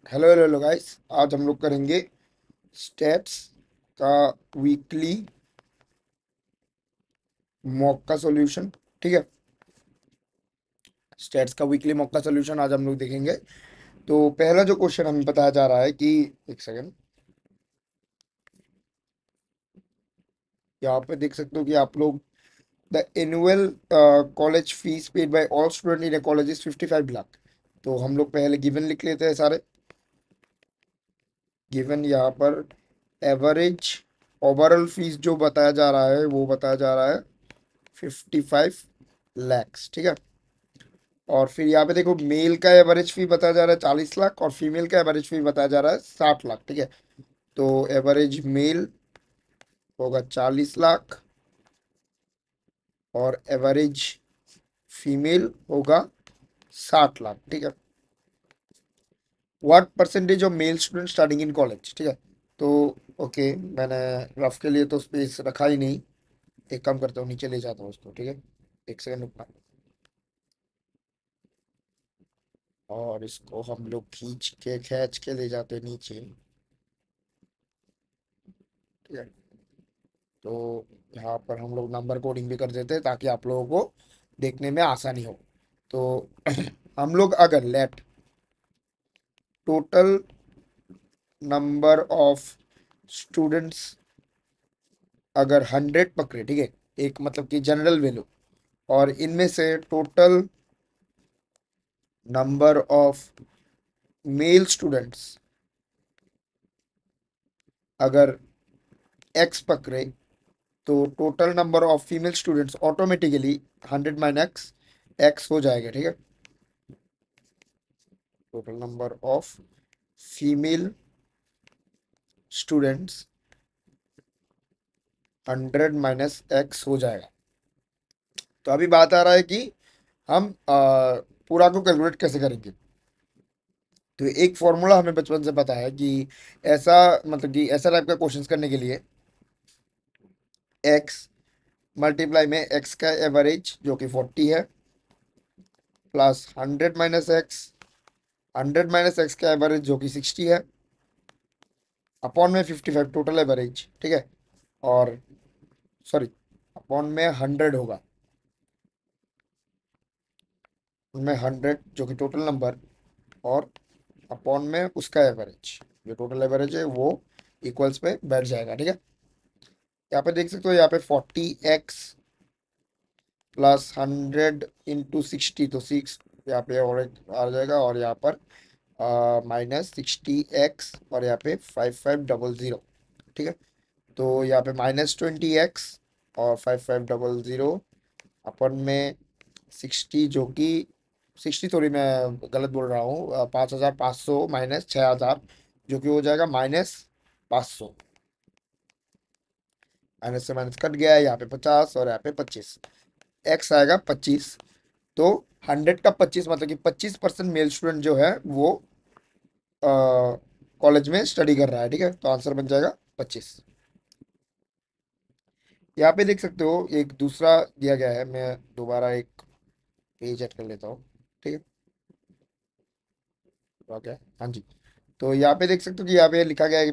Hello hello hello guys. आज हम लोग करेंगे स्टेट्स का वीकली मॉक का सॉल्यूशन। ठीक है, स्टेट्स का वीकली मॉक का सॉल्यूशन आज हम लोग देखेंगे। तो पहला जो क्वेश्चन हमें बताया जा रहा है कि एक सेकंड, यहाँ पे देख सकते हो कि आप लोग the annual college fees paid by all student in A college is 55 lakh. तो हम लोग पहले गिवन लिख लेते हैं सारे। गिवन यहाँ पर एवरेज ओवरऑल फीस जो बताया जा रहा है वो बताया जा रहा है 55 लैक्स। ठीक है, और फिर यहाँ पे देखो मेल का एवरेज फी बताया जा रहा है 40 लाख और फीमेल का एवरेज फी बताया जा रहा है 60 लाख। ठीक है, तो एवरेज मेल होगा 40 लाख और एवरेज फीमेल होगा 60 लाख। ठीक है, what percentage of male student starting in college. ठीक है, तो ओके, मैंने रफ के लिए तो स्पेस रखा ही नहीं। एक काम करता हूँ, नीचे ले जाता हूँ उसको। ठीक है, एक सेकंड रुकना, और इसको हम लोग खींच के ले जाते हैं नीचे। ठीक है, तो यहाँ पर हम लोग नंबर कोडिंग भी कर देते हैं ताकि आप लोगों को देखने में आसानी हो। तो हम लोग अगर let total number of students अगर 100 पकड़े, ठीक है, एक मतलब कि जनरल वैल्यू, और इनमें से total number of male students अगर एक्स पकड़े, तो total number of female students automatically 100 minus x हो जाएगा। ठीक है, total number of female students 100 - x हो जाएगा। तो अभी बात आ रहा है कि हम पूरा को कैलकुलेट कैसे करेंगे। तो एक फॉर्मूला हमें बचपन से पता है कि ऐसा मतलब कि ऐसा टाइप का क्वेश्चंस करने के लिए एक्स मल्टीप्लाई में एक्स का एवरेज जो कि 40 है प्लस 100 - एक्स का एवरेज जो कि 60 है अपॉन में 55 टोटल एवरेज। ठीक है, और सॉरी, अपॉन में 100 होगा, उनमें 100 जो कि टोटल नंबर, और अपॉन में उसका एवरेज, जो टोटल एवरेज है वो इक्वल्स पे बैठ जाएगा। ठीक है, यहाँ पे देख सकते हो, यहाँ पे 40 एक्स प्लस 100 × 60, तो 6 यहाँ पे और एक आ जाएगा, और यहाँ पर -60 एक्स और यहाँ पे 5500। ठीक है, तो यहाँ पे -20 एक्स और 5500 अपन में 60 जो कि 60, थोड़ी मैं गलत बोल रहा हूँ, 5500 माइनस 6000 जो कि हो जाएगा -500। माइनस से माइनस कट गया है, यहाँ पे 50 और यहाँ पे 25, एक्स आएगा 25। तो 100 का 25 मतलब कि 25% मेल स्टूडेंट जो है वो कॉलेज में स्टडी कर रहा है। ठीक है, तो आंसर बन जाएगा 25। यहाँ पे देख सकते हो एक दूसरा दिया गया है, मैं दोबारा एक पेज ऐड कर लेता हूँ। ठीक है, ओके, हाँ जी। तो यहाँ पे देख सकते हो कि यहाँ पे लिखा गया है कि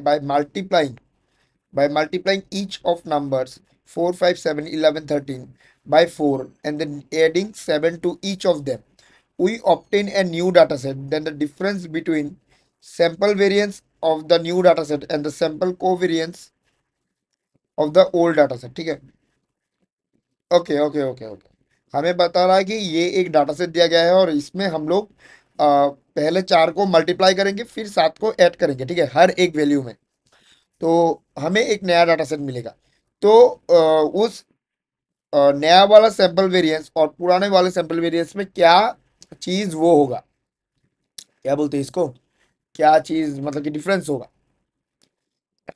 by multiplying each of numbers 4 5 7 11 13 by 4 and then adding 7 to each of them, we obtain a new data set. Then the difference between sample variance of the new data set and the sample covariance of the old data set। ठीक है, okay okay okay okay, हमें बता रहा है कि ये एक data set दिया गया है और इसमें हम लोग पहले 4 को मल्टीप्लाई करेंगे फिर 7 को ऐड करेंगे। ठीक है, हर एक वैल्यू में, तो हमें एक नया डाटा सेट मिलेगा। तो उस नया वाला सैंपल वेरिएंस और पुराने वाले सैंपल वेरिएंस में क्या चीज वो होगा, क्या बोलते हैं इसको, क्या चीज मतलब कि डिफरेंस होगा।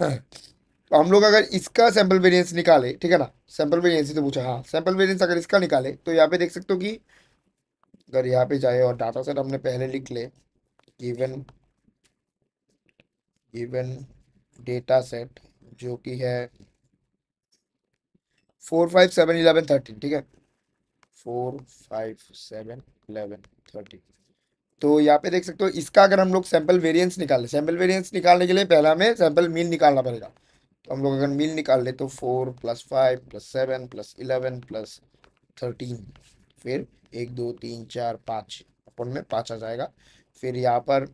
तो हम लोग अगर इसका सैंपल वेरिएंस निकाले, ठीक है ना, सैंपल वेरिएंस ही तो पूछा, हाँ, सैंपल वेरिएंस अगर इसका निकाले तो यहाँ पे देख सकते हो कि अगर यहाँ पे जाए और डाटा सेट हमने पहले लिख ले, गिवन गिवन डेटा सेट जो कि है 4 5 7 11 13। ठीक है, 4 5 7 11 13, तो यहाँ पे देख सकते हो, इसका अगर हम लोग सैंपल वेरिएंस निकालें, सैंपल वेरिएंस निकालने के लिए पहला हमें सैंपल मीन निकालना पड़ेगा। तो हम लोग अगर मीन निकाल ले तो 4 + 5 + 7 + 11 + 13, फिर 1 2 3 4 5 अपन में 5 आ जाएगा। फिर यहाँ पर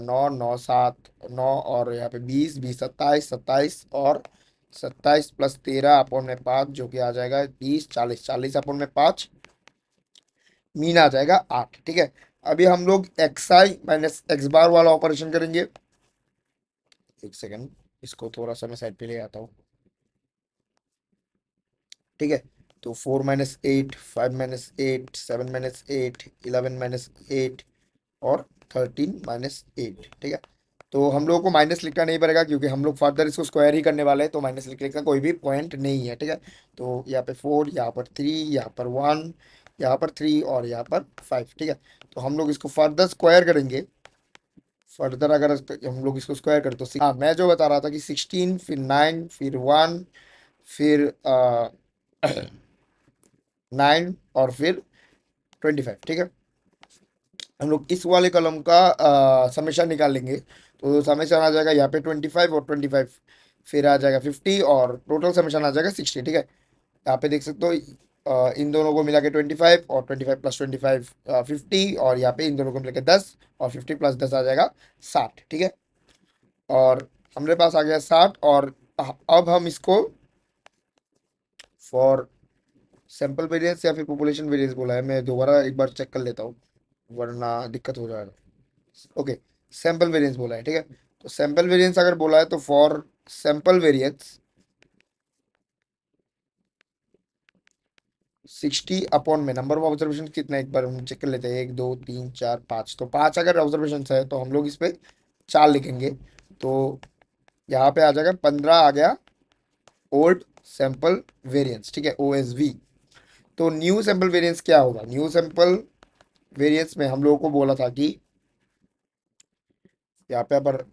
9 9 7 9 और यहाँ पे 20 20 27 27 और 27 + 13 अपन में 5, जो कि आ जाएगा 30 40 40 अपन में 5, मीन आ जाएगा 8। ठीक है, अभी हम लोग एक्स आई माइनस एक्स बार वाला ऑपरेशन करेंगे। एक सेकेंड, इसको थोड़ा सा मैं साइड पे ले आता हूँ। ठीक है, तो 4 - 8 5 - 8 7 - 8 11 - 8 और 13 - 8। ठीक है, तो हम लोगों को माइनस लिखना नहीं पड़ेगा क्योंकि हम लोग फर्दर इसको स्क्वायर ही करने वाले हैं, तो माइनस लिखने का कोई भी पॉइंट नहीं है। ठीक है, तो यहाँ पे 4, यहाँ पर 3, यहाँ पर 1, यहाँ पर 3 और यहाँ पर 5। ठीक है, तो हम लोग इसको फर्दर स्क्वायर करेंगे। फर्दर अगर हम लोग इसको स्क्वायर करें तो हाँ, मैं जो बता रहा था कि 16 फिर 9 फिर 1 फिर 9 और फिर 25। ठीक है, हम लोग इस वाले कॉलम का समेशन निकाल लेंगे। तो समेशन आ जाएगा यहाँ पे 25 और 25, फिर आ जाएगा 50 और टोटल समेशन आ जाएगा 60। ठीक है, यहाँ पे देख सकते हो, इन दोनों को मिला के 25 और 25 + 25 50 और यहाँ पे इन दोनों को मिला के 10 और 50 + 10 आ जाएगा 60। ठीक है, और हमारे पास आ गया 60। और अब हम इसको फॉर सैंपल वेरिएंस या फिर पॉपुलेशन वेरिएंस बोला है, मैं दोबारा एक बार चेक कर लेता हूँ वरना दिक्कत हो जाएगा। ओके, सैंपल वेरिएंस बोला है। ठीक है, तो सैंपल वेरिएंस अगर बोला है तो फॉर सैंपल वेरिएंस 60 अपॉन में नंबर ऑफ ऑब्जर्वेशन कितना, एक बार हम चेक कर लेते हैं। 1 2 3 4 5, तो 5 अगर ऑब्जर्वेशन है तो हम लोग इस पे 4 लिखेंगे। तो यहाँ पे आ जाएगा 15 आ गया ओल्ड सैंपल वेरिएंस। ठीक है, OSV। तो न्यू सैंपल वेरिएंस क्या होगा? न्यू सैंपल वेरिएंस में हम लोगों को बोला था कि यहाँ पे पर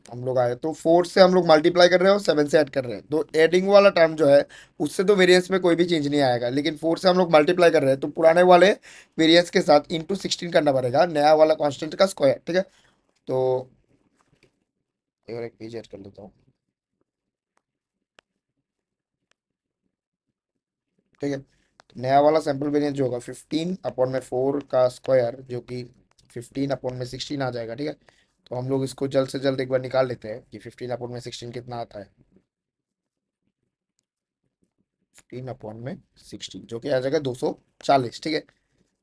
हम लोग आए तो 4 से हम लोग मल्टीप्लाई कर रहे हैं और 7 से ऐड कर रहे हैं, तो एडिंग वाला टर्म जो है उससे तो वेरिएंस में कोई भी चेंज नहीं आएगा। लेकिन 4 से हम लोग मल्टीप्लाई कर रहे हैं तो पुराने वाले वेरिएंस के साथ इंटू 16 करना पड़ेगा, नया वाला कांस्टेंट का स्क्वायर। ठीक है, तो एक पेज ऐड कर लेता हूँ। ठीक है, तो नया वाला सैंपल वेरिएंस जो होगा 15/4 का स्क्वायर, जो कि 15/16 आ जाएगा। ठीक है, तो हम लोग इसको जल्द से जल्द एक बार निकाल लेते हैं कि 15/16 कितना आता है। 15/16 जो कि आ जाएगा 240। ठीक है,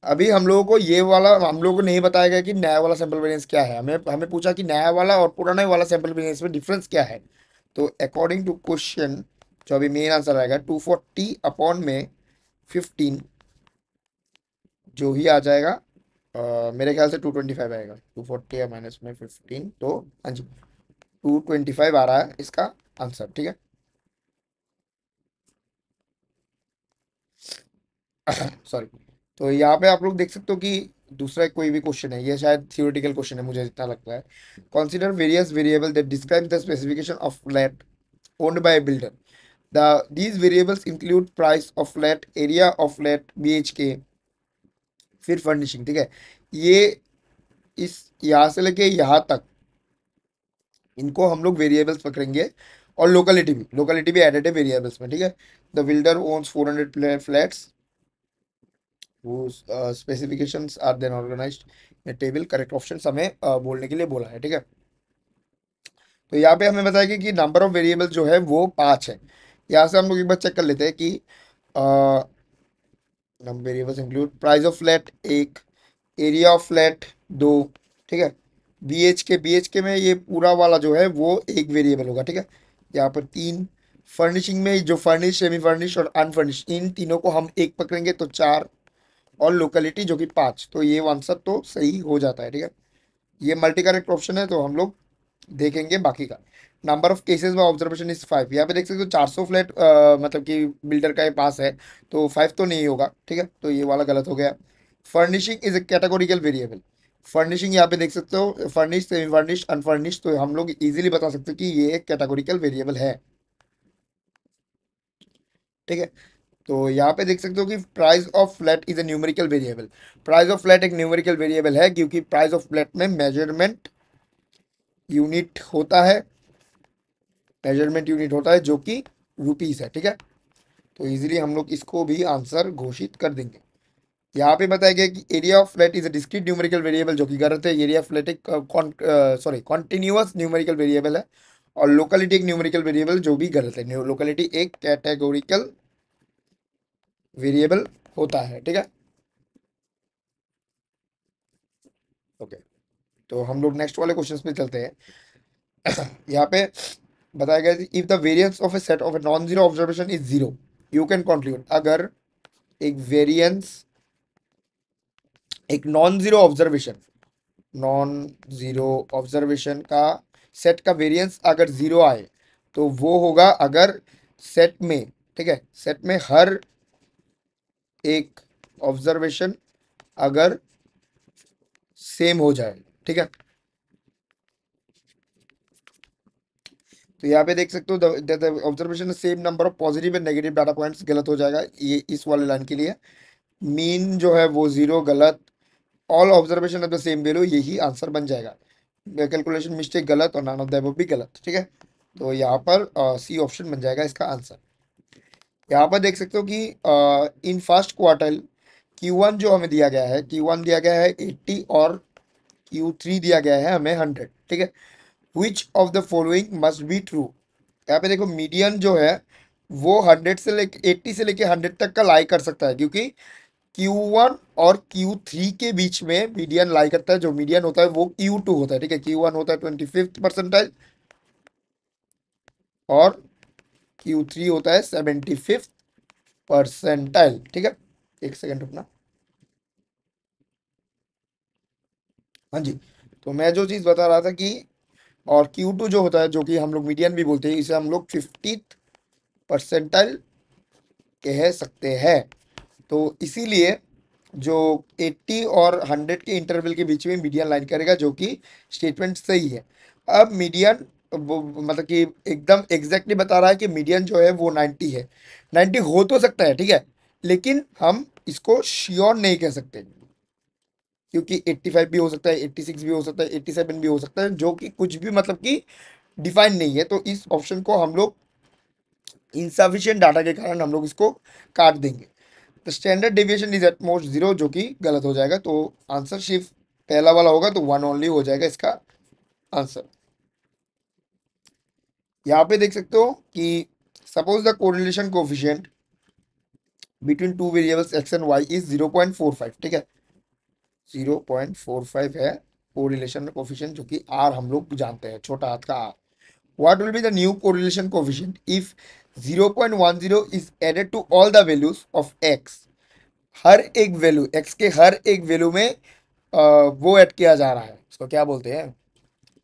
अभी हम लोगों को ये वाला, हम लोगों को नहीं बताया गया कि नया वाला सैंपल वेरिएंस क्या है। हमें हमें पूछा कि नया वाला और पुराने वाला सैंपल वेरिएंस में डिफरेंस क्या है। तो अकॉर्डिंग टू क्वेश्चन जो अभी मेन आंसर आएगा 240/15, जो ही आ जाएगा मेरे ख्याल से 225 आएगा। 240 है माइनस में 15, तो हाँ जी 225 आ रहा है इसका आंसर। ठीक है, सॉरी। तो यहाँ पे आप लोग देख सकते हो कि दूसरा कोई भी क्वेश्चन है, ये शायद थियोरेटिकल क्वेश्चन है मुझे जितना लगता है। Consider various variable that describe the specification of flat owned by builder. These variables include price of flat, area of flat, BHK, फिर फर्निशिंग। ठीक है, ये इस यहाँ से लेके यहाँ तक इनको हम लोग वेरिएबल्स पकड़ेंगे। और लोकेलिटी भी एडेड है वेरिएबल्स में। ठीक है, the builder owns 400 flats whose specifications are then organized in a table। Correct option हमें बोलने के लिए बोला है। ठीक है, तो यहाँ पे हमें बताया कि नंबर ऑफ वेरिएबल जो है वो 5 है। यहाँ से हम लोग एक बार चेक कर लेते हैं कि number variables include price of flat 1, area of flat 2। ठीक है, BHK में ये पूरा वाला जो है वो एक वेरिएबल होगा। ठीक है, यहाँ पर 3, फर्निशिंग में जो फर्निश, सेमी फर्निश और अनफर्निश, इन तीनों को हम एक पकड़ेंगे तो 4, और लोकेलिटी जो कि 5। तो ये आंसर तो सही हो जाता है। ठीक है, ये मल्टी करेक्ट ऑप्शन है, तो हम लोग देखेंगे बाकी का। Number of cases by observation is 5। यहाँ पे देख सकते हो 400 फ्लैट मतलब कि बिल्डर का ये पास है, तो 5 तो नहीं होगा। ठीक है, तो ये वाला गलत हो गया। Furnishing is a categorical variable. Furnishing यहाँ पे देख सकते हो, फर्निश, सेमी फर्निश, अनफर्निश, तो हम लोग इजीली बता सकते हैं कि ये एक कैटेगोरिकल वेरिएबल है। ठीक है, तो यहाँ पे देख सकते हो कि price of flat is a numerical variable. Price of flat एक न्यूमेरिकल वेरिएबल है क्योंकि प्राइस ऑफ फ्लैट में मेजरमेंट यूनिट होता है जो कि रुपीस है, ठीक है। तो इजीली हम लोग इसको भी आंसर घोषित कर देंगे। यहाँ पे बताया गया कि area of flat is a discrete numerical variable, जो कि गलत है। एरिया ऑफ फ्लैट एक कॉन्टिन्यूअस न्यूमेरिकल वेरिएबल है। और लोकेलिटी एक न्यूमेरिकल वेरिएबल, जो भी गलत है। लोकेलिटी एक कैटेगोरिकल वेरिएबल होता है, ठीक है। ओके, तो हम लोग नेक्स्ट वाले क्वेश्चन पे चलते हैं। यहाँ पे बताया गया if the variance of A set of a non zero observation is zero, you can conclude. अगर एक वेरिएंस, एक नॉन जीरो ऑब्जर्वेशन का सेट का वेरिएंस अगर जीरो आए, तो वो होगा अगर सेट में, ठीक है, सेट में हर एक ऑब्जर्वेशन अगर सेम हो जाए, ठीक है। तो यहाँ पे देख सकते हो observation same number of positive and negative data points, गलत हो जाएगा ये इस वाले लाइन के लिए। मीन जो है वो जीरो, गलत। All observation of the same value, यही आंसर बन जाएगा। कैलकुलेशन मिस्टेक, गलत। और नॉन ऑफ द अबव भी गलत, ठीक है। तो यहाँ पर सी ऑप्शन बन जाएगा इसका आंसर। यहाँ पर देख सकते हो कि इन फर्स्ट क्वार्टर Q1 जो हमें दिया गया है, Q1 दिया गया है 80 और Q3 दिया गया है हमें 100, ठीक है। विच of the following must be true. यहाँ पे देखो मीडियन जो है वो 100 से लेके 80 से लेके 100 तक का लाई कर सकता है, क्योंकि Q1 और Q3 के बीच में मीडियन लाई करता है। जो मीडियन होता है वो Q2 होता है, ठीक है। Q1 होता है 25th परसेंटाइल और Q3 होता है 75th परसेंटाइल, ठीक है। एक सेकेंड रुकना। हाँ जी, तो मैं जो चीज़ बता रहा था कि और Q2 जो होता है, जो कि हम लोग मीडियन भी बोलते हैं, इसे हम लोग 50th परसेंटाइल कह सकते हैं। तो इसीलिए जो 80 और 100 के इंटरवल के बीच में मीडियन लाइन करेगा, जो कि स्टेटमेंट सही है। अब मीडियन वो मतलब कि एकदम एग्जैक्टली बता रहा है कि मीडियन जो है वो 90 है। 90 हो तो सकता है, ठीक है, लेकिन हम इसको श्योर नहीं कह सकते, क्योंकि 85 भी हो सकता है, 86 भी हो सकता है, 87 भी हो सकता है, जो कि कुछ भी मतलब कि डिफाइन नहीं है। तो इस ऑप्शन को हम लोग इनसफिशियंट डाटा के कारण हम लोग इसको काट देंगे। The standard deviation is at most zero, जो कि गलत हो जाएगा। तो आंसर सिर्फ पहला वाला होगा, तो वन ओनली हो जाएगा इसका आंसर। यहाँ पे देख सकते हो कि suppose the correlation coefficient between two variables X and Y is 0.45, ठीक है। 0.45 है कोरिलेशन कोफिशिएंट, जो कि आर हम लोग जानते हैं, छोटा हाथ का R. What will be the new correlation coefficient if 0.10 is added to all the values of X. हर एक वैल्यू, एक्स के हर एक वैल्यू में वो ऐड किया जा रहा है, इसको क्या बोलते हैं,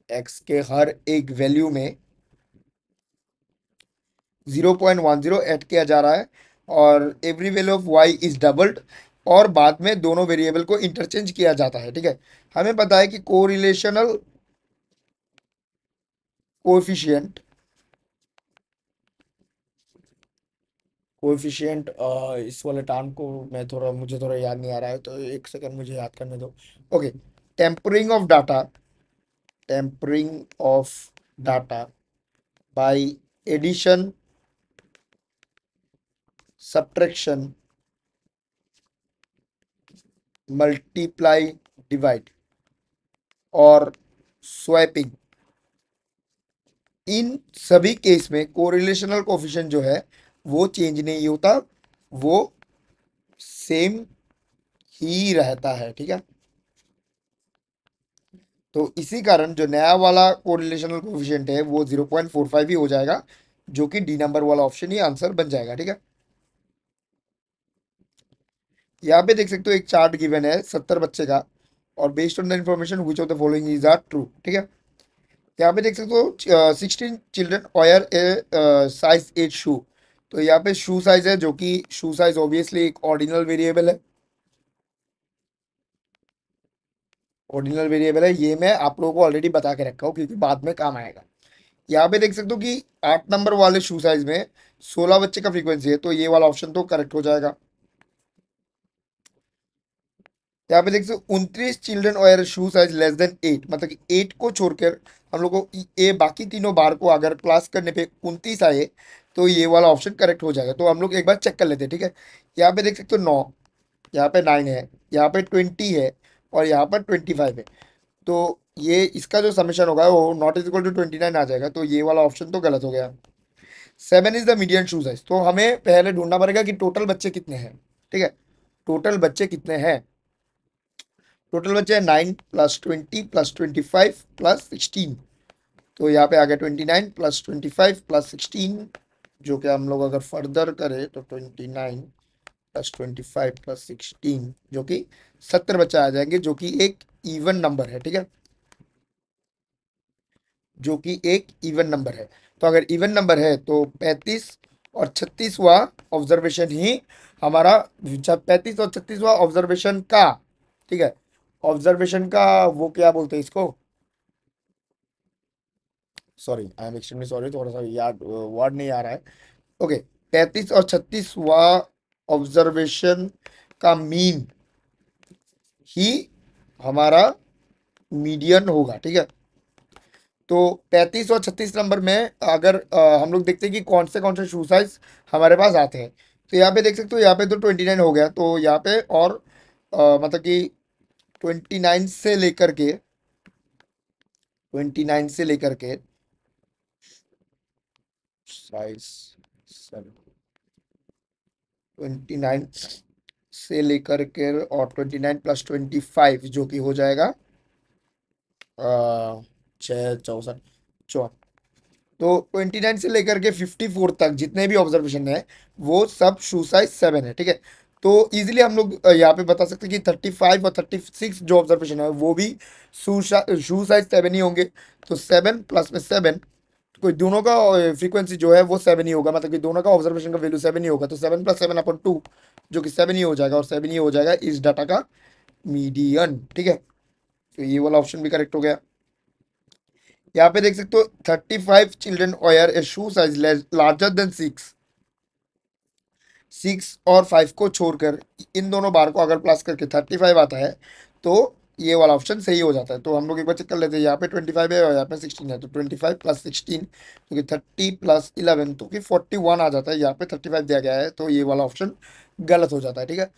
एक्स के हर एक वैल्यू में 0.10 ऐड किया जा रहा है। और every value of Y is doubled, और बाद में दोनों वेरिएबल को इंटरचेंज किया जाता है, ठीक है। हमें पता है कि कोरिलेशनल कोएफिशिएंट कोएफिशिएंट इस वाले टर्म को मुझे थोड़ा याद नहीं आ रहा है, तो एक सेकंड मुझे याद करने दो। Okay, tampering of data tampering of data by addition, subtraction, multiply, divide और स्वैपिंग, इन सभी केस में कोरिलेशनल कोफिशिएंट जो है वो चेंज नहीं होता, वो सेम ही रहता है, ठीक है। तो इसी कारण जो नया वाला कोरिलेशनल कोफिशिएंट है वो 0.45 ही हो जाएगा, जो कि डी नंबर वाला ऑप्शन ही आंसर बन जाएगा, ठीक है। यहाँ पे देख सकते हो एक चार्ट गिवन है 70 बच्चे का, और based on the information which of the following is are true, ठीक है। यहाँ पे देख सकते हो 16 children wear a size 8 shoe. तो यहाँ पे शू साइज है, जो कि शू साइज ऑब्वियसली एक ऑर्डिनल वेरिएबल है। ऑर्डिनल वेरिएबल है, ये मैं आप लोगों को ऑलरेडी बता के रखा हूँ, क्योंकि बाद में काम आएगा। यहाँ पे देख सकते हो कि 8 नंबर वाले शू साइज में 16 बच्चे का फ्रीक्वेंसी है, तो ये वाला ऑप्शन तो करेक्ट हो जाएगा। यहाँ पे देख सकते हो 29 children wear shoe size less than 8, मतलब कि 8 को छोड़कर हम लोग को ये बाकी तीनों बार को अगर प्लस करने पे 29 आए तो ये वाला ऑप्शन करेक्ट हो जाएगा। तो हम लोग एक बार चेक कर लेते हैं, ठीक है। यहाँ पे देख सकते हो 9, यहाँ पे 9 है, यहाँ पे 20 है, और यहाँ पर 25 है। तो ये इसका जो समेशन होगा वो नॉट इज इक्वल टू 29 आ जाएगा, तो ये वाला ऑप्शन तो गलत हो गया। 7 is the median shoe size, तो हमें पहले ढूंढना पड़ेगा कि टोटल बच्चे कितने हैं, ठीक है। टोटल बच्चे कितने हैं? टोटल बच्चे हैं 9 + 20 + 25 + 16, तो यहाँ पे आ गया 29 + 25 + 16, जो कि हम लोग अगर फर्दर करें तो 29 + 25 + 16, जो कि 70 बच्चे आ जाएंगे, जो कि एक इवन नंबर है, ठीक है। जो कि एक इवन नंबर है। तो अगर इवन नंबर है तो 35 और 36वां ऑब्जर्वेशन ही हमारा, 35 और 36वां ऑब्जर्वेशन का, ठीक है, ऑब्जर्वेशन का वो क्या बोलते हैं इसको, sorry I am extremely sorry, थोड़ा सा याद वर्ड नहीं आ रहा है। ओके, 35 और 36वां ऑब्जर्वेशन का मीन ही हमारा मीडियन होगा, ठीक है। तो 35 और 36 नंबर में अगर हम लोग देखते हैं कि कौन से शू साइज हमारे पास आते हैं, तो यहाँ पे देख सकते हो, यहाँ पे तो 29 हो गया, तो यहाँ पे और मतलब कि 29 से लेकर के साइज 29 से लेकर के और 29 + 25, जो कि हो जाएगा 6 × 64 54। तो 29 से लेकर के 54 तक जितने भी ऑब्जर्वेशन है वो सब शू साइज 7 है, ठीक है। तो इजीली हम लोग यहाँ पे बता सकते हैं कि 35 और 36 जो ऑब्जर्वेशन है वो भी शू साइज 7 ही होंगे। तो 7 + 7, कोई दोनों का फ्रीक्वेंसी जो है वो 7 ही होगा, मतलब कि दोनों का ऑब्जर्वेशन का वैल्यू 7 ही होगा, तो 7 + 7/2, जो कि 7 ही हो जाएगा, और 7 ही हो जाएगा इस डाटा का मीडियन, ठीक है। तो ये वाला ऑप्शन भी करेक्ट हो गया। यहाँ पे देख सकते हो 35 children wear a shoe size larger than 6 और 5 को छोड़कर इन दोनों बार को अगर प्लस करके 35 आता है तो ये वाला ऑप्शन सही हो जाता है। तो हम लोग एक बार चेक कर लेते हैं, यहाँ पे 25 है और यहाँ पे 16 है, तो 25 + 16, क्योंकि 30 + 11 तो कि 41 आ जाता है, यहाँ पे 35 दिया गया है, तो ये वाला ऑप्शन गलत हो जाता है, ठीक है।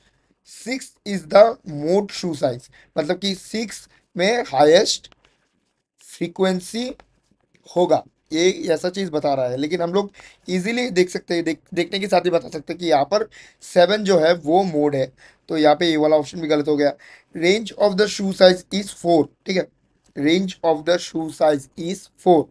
6 is the mode shoe size, मतलब कि 6 में हाईएस्ट फ्रीक्वेंसी होगा, ये ऐसा चीज बता रहा है। लेकिन हम लोग इजीली देख सकते हैं, देखने के साथ ही बता सकते हैं कि यहाँ पर 7 जो है वो मोड है, तो यहाँ पे ये वाला ऑप्शन भी गलत हो गया। Range of the shoe size is 4, ठीक है। Range of the shoe size is 4,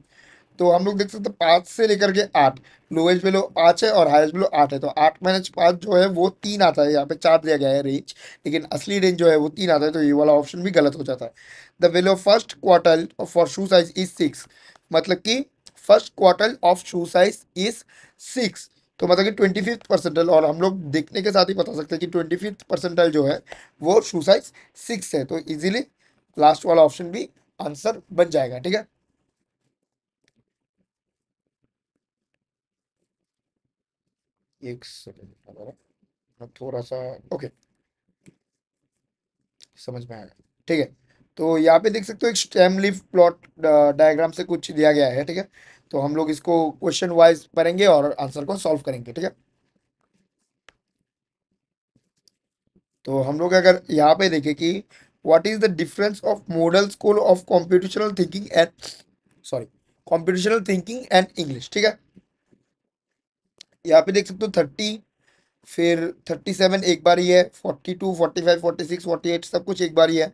तो हम लोग देख सकते हैं 5 से लेकर के 8, लोएस्ट वैल्यू 5 है और हाईएस्ट वैल्यू 8 है, तो 8 - 5 जो है वो 3 आता है, यहाँ पे 4 दिया गया है रेंज, लेकिन असली रेंज जो है वो 3 आता है, तो ये वाला ऑप्शन भी गलत हो जाता है। The value of first quartile for shoe size is 6, मतलब कि first quartile of shoe size is 6, तो मतलब कि 25th परसेंटाइल, और हम लोग देखने के साथ ही बता सकते हैं कि 25th परसेंटाइल जो है वो शू साइज 6 है, तो इजीली लास्ट वाला ऑप्शन भी आंसर बन जाएगा, ठीक है। एक सेकेंड, थोड़ा सा, ओके, समझ में आया, ठीक है। तो यहाँ पे देख सकते हो एक स्टेम लीफ प्लॉट डायग्राम से कुछ दिया गया है, ठीक है। तो हम लोग इसको क्वेश्चन वाइज पढ़ेंगे और आंसर को सॉल्व करेंगे, ठीक है। तो हम लोग अगर यहाँ पे देखें कि what is the difference of model school of computational thinking and, sorry, computational thinking and English, ठीक है। यहाँ पे देख सकते हो 30, फिर 37 एक बार ही है, 42, 45, 46, 48 सब कुछ एक बार ही है,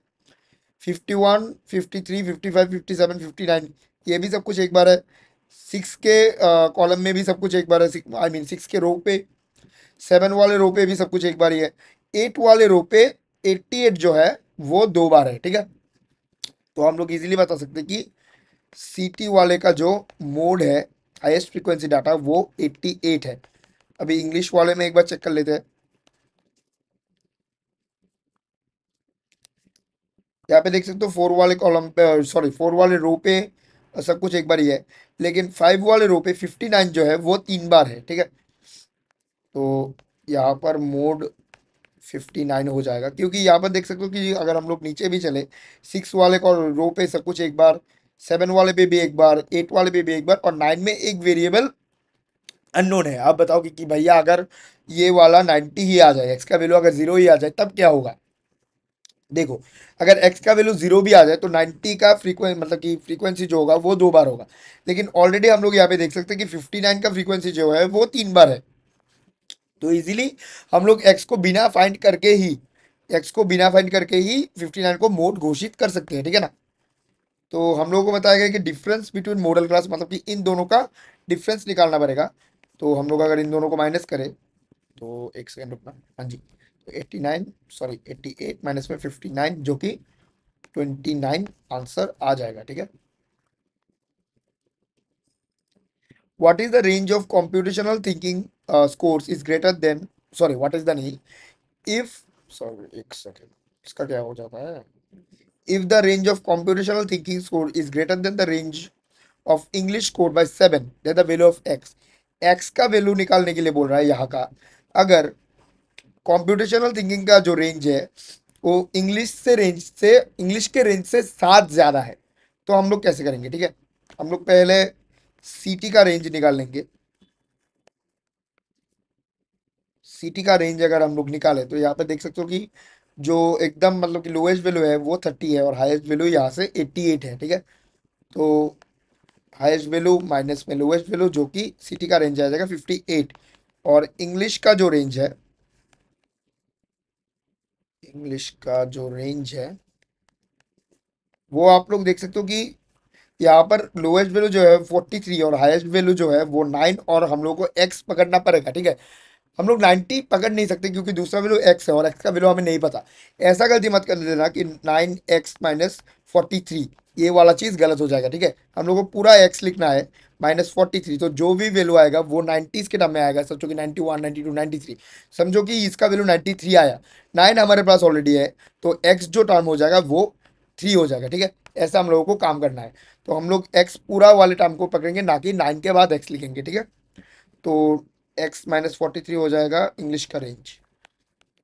51, 53, 55, 57, 59 ये भी सब कुछ एक बार है। 6 के कॉलम में भी सब कुछ एक बार है, आई मीन 6 के रो पे, 7 वाले रो पे भी सब कुछ एक बार ही है, 8 वाले रो पे 88 जो है वो 2 बार है, ठीक है। तो हम लोग इजीली बता सकते हैं कि सीटी वाले का जो मोड है, हाईएस्ट फ्रीक्वेंसी डाटा, वो 88 है। अभी इंग्लिश वाले में एक बार चेक कर लेते हैं। यहाँ पे देख सकते हो 4 वाले कॉलम पे, सॉरी 4 वाले रो पे सब कुछ एक बार ही है। लेकिन 5 वाले रो पे 59 जो है वो 3 बार है, ठीक है। तो यहाँ पर मोड 59 हो जाएगा, क्योंकि यहाँ पर देख सकते हो कि अगर हम लोग नीचे भी चले, 6 वाले को रो पे सब कुछ एक बार, 7 वाले पे भी एक बार, 8 वाले पे भी एक बार, और 9 में एक वेरिएबल अननोन है। आप बताओ कि भैया अगर ये वाला 90 ही आ जाए, एक्स का वैल्यू अगर 0 ही आ जाए, तब क्या होगा। देखो, अगर एक्स का वैल्यू 0 भी आ जाए तो 90 का मतलब कि फ्रीक्वेंसी जो होगा वो 2 बार होगा। लेकिन ऑलरेडी हम लोग यहाँ पे देख सकते हैं कि 59 का फ्रीक्वेंसी जो है वो 3 बार है। तो इजीली हम लोग एक्स को बिना फाइंड करके ही 59 को मोड घोषित कर सकते हैं, ठीक है ना। तो हम लोगों को बताया गया कि डिफरेंस बिटवीन मॉडल क्लास, मतलब कि इन दोनों का डिफरेंस निकालना पड़ेगा। तो हम लोग अगर इन दोनों को माइनस करें, तो एक सेकंड रुकना। हाँ जी, तो 89 सॉरी 88 माइनस में 59 जो कि 29 आंसर आ जाएगा, ठीक है। What is the range of computational thinking scores is greater than, sorry what is the नहीं, इफ, सॉरी एक सेकंड, इसका क्या हो जाता है, if the range of computational thinking score is greater than the range of English score by 7, then the value of x, x का value निकालने के लिए बोल रहा है यहाँ का। अगर कॉम्प्यूटेशनल थिंकिंग का जो रेंज है वो इंग्लिश के रेंज से 7 ज्यादा है, तो हम लोग कैसे करेंगे, ठीक है। हम लोग पहले सीटी का रेंज निकाल लेंगे। सीटी का रेंज अगर हम लोग निकालें तो यहाँ पे देख सकते हो कि जो एकदम मतलब कि लोएस्ट वैल्यू है वो 30 है, और हाईएस्ट वैल्यू यहाँ से 88 है, ठीक है। तो हाईएस्ट वैल्यू माइनस में लोएस्ट वैल्यू, जो कि सिटी का रेंज आ जाएगा 58। और इंग्लिश का जो रेंज है वो आप लोग देख सकते हो कि यहाँ पर लोएस्ट वैल्यू जो है 43 और हाईएस्ट वैल्यू जो है वो 9, और हम लोग को एक्स पकड़ना पड़ेगा, ठीक है। हम लोग 90 पकड़ नहीं सकते क्योंकि दूसरा वैल्यू एक्स है और एक्स का वैल्यू हमें नहीं पता। ऐसा गलती मत कर देना कि 9x - 43, ये वाला चीज़ गलत हो जाएगा, ठीक है। हम लोग को पूरा एक्स लिखना है -43, तो जो भी वैल्यू आएगा वो 90s के टर्म में आएगा। सोचो कि 91, 92, 93, समझो कि इसका वैल्यू 93 आया, 9 हमारे पास ऑलरेडी है, तो एक्स जो टर्म हो जाएगा वो 3 हो जाएगा, ठीक है। ऐसा हम लोगों को काम करना है। तो हम लोग एक्स पूरा वाले टर्म को पकड़ेंगे, ना कि 9 के बाद एक्स लिखेंगे, ठीक है। तो x - 43 हो जाएगा इंग्लिश का रेंज,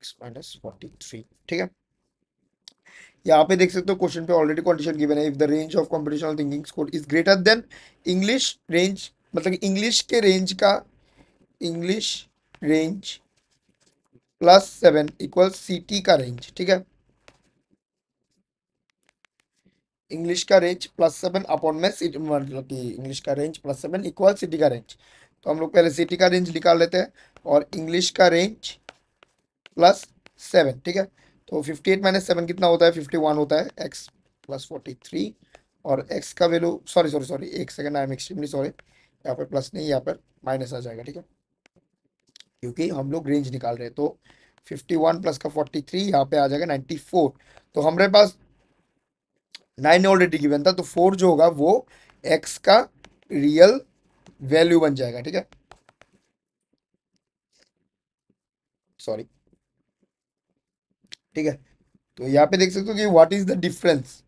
x - 43, ठीक है। यहाँ पे देख सकते हो क्वेश्चन पे ऑलरेडी कंडीशन गिवन है, if the range of computational thinking score is greater than English range, मतलब कि इंग्लिश रेंज +7 इक्वल सीटी का रेंज, ठीक है। इंग्लिश का रेंज +7 अपॉन में सीटी, मतलब कि इंग्लिश का रेंज +7 इक्वल सिटी का रेंज। तो हम लोग पहले सिटी का रेंज निकाल लेते हैं, और इंग्लिश का रेंज +7, ठीक है। तो 58 - 7 कितना होता है, 51 होता है, एक्स +43, और एक्स का वैल्यू, सॉरी सॉरी सॉरी एक second, I am extremely sorry, यहाँ पर प्लस नहीं, यहाँ पर माइनस आ जाएगा, ठीक है, क्योंकि हम लोग रेंज निकाल रहे हैं। तो 51 प्लस का 43 यहाँ पे आ जाएगा 94। तो हमारे पास 9 ऑलरेडी गिवन था, तो 4 जो होगा वो एक्स का रियल वैल्यू बन जाएगा, ठीक है। सॉरी, ठीक है। तो यहाँ पे देख सकते हो कि what is the difference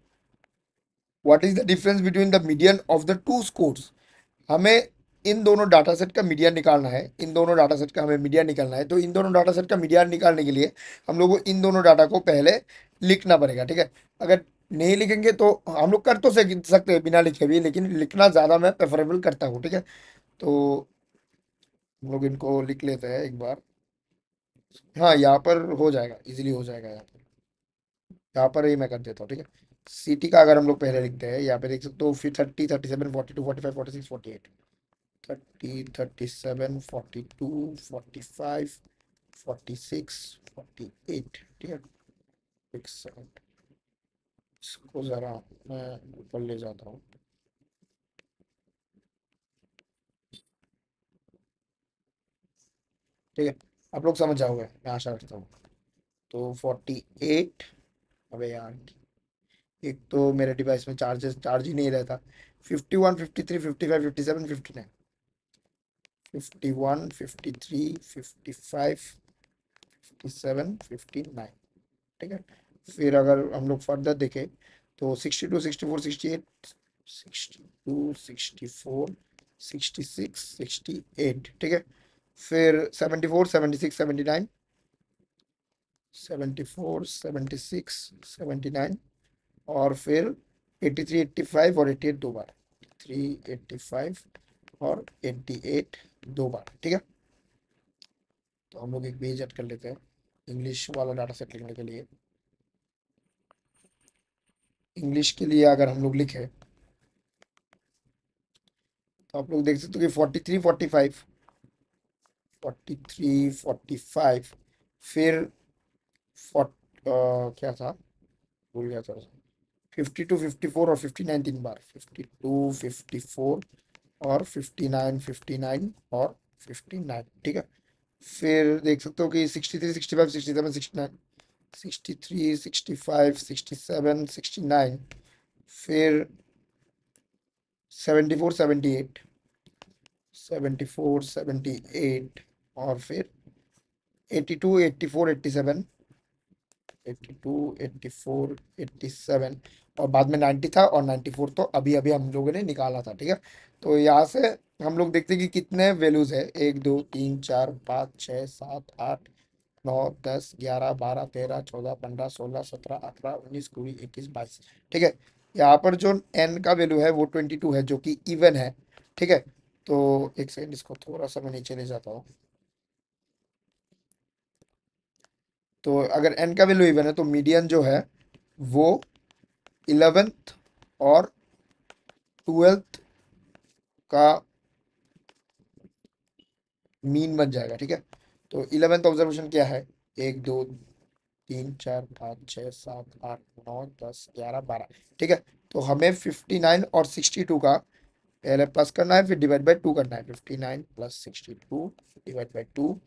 between the median of the two scores. हमें इन दोनों डाटा सेट का मीडियन निकालना है, इन दोनों डाटा सेट का हमें मीडियन निकालना है। तो इन दोनों डाटा सेट का मीडियन निकालने के लिए हम लोग को इन दोनों डाटा को पहले लिखना पड़ेगा, ठीक है। अगर नहीं लिखेंगे तो हम लोग कर तो सकते हैं बिना लिखे भी, लेकिन लिखना ज़्यादा मैं प्रेफरेबल करता हूँ, ठीक है। तो हम लोग इनको लिख लेते हैं एक बार। हाँ, यहाँ पर हो जाएगा, इजीली हो जाएगा। यहाँ पर ही मैं कर देता हूँ, ठीक है। सिटी का अगर हम लोग पहले लिखते हैं, यहाँ पे देख सकते हो, फिर 30, 37, 42, 45, 46, 48, 30, 37, 42, 45, 46, 48, ठीक है। एक सेकंड, इसको ज़रा मैं ऊपर ले जाता हूँ, ठीक है। आप लोग समझ जाओगे, मैं आशा करता हूँ। तो 48, अबे यार, एक तो मेरे डिवाइस में चार्ज ही नहीं रहता। 51, 53, 55, 57, 59, 51, 53, 55, 57, 59, ठीक है। फिर अगर हम लोग फर्दर देखें तो 62, 64, 68, 62, 64, 66, 68, ठीक है। फिर 74, 76, 79, 74, 76, 79, और फिर 83, 85 और 88 दो बार, 3, 85 और 88 दो बार, ठीक है। तो हम लोग एक पेज ऐड कर लेते हैं इंग्लिश वाला डाटा सेट लिखने के लिए। इंग्लिश के लिए अगर हम लोग लिखें तो आप लोग देख सकते हो कि 43, 45, 43, 45, फिर क्या था, भूल गया था। 52, 54 और 59 तीन बार, 52, 54 और 59, 59 और 59, ठीक है। फिर देख सकते हो कि 63, 65, 67, 69, 63, 65, 67, 69, फिर 74, 78, 74, 78, और फिर 82, 84, 87, 82, 84, 87, और बाद में 90 था, और 94 तो अभी अभी हम लोगों ने निकाला था, ठीक है। तो यहाँ से हम लोग देखते हैं कि कितने वैल्यूज है, 1, 2, 3, 4, 5, 6, 7, 8, 9, 10, 11, 12, 13, 14, 15, 16, 17, 18, 19, 20, 21, 22, ठीक है। यहाँ पर जो n का वैल्यू है वो 22 है, जो कि इवन है, ठीक है। तो एक सेकंड, इसको थोड़ा सा मैं नीचे ले जाता हूँ। तो अगर n का वैल्यू इवन है तो मीडियन जो है वो 11th और 12th का मीन बन जाएगा, ठीक है। तो 11th ऑब्जर्वेशन क्या है, 1, 2, 3, 4, 5, 6, 7, 8, 9, 10, 11, 12, ठीक है। तो हमें 59 और 62 का पहले प्लस करना है, फिर डिवाइड बाई टू करना है, 59 प्लस 62 डिवाइड बाई टू,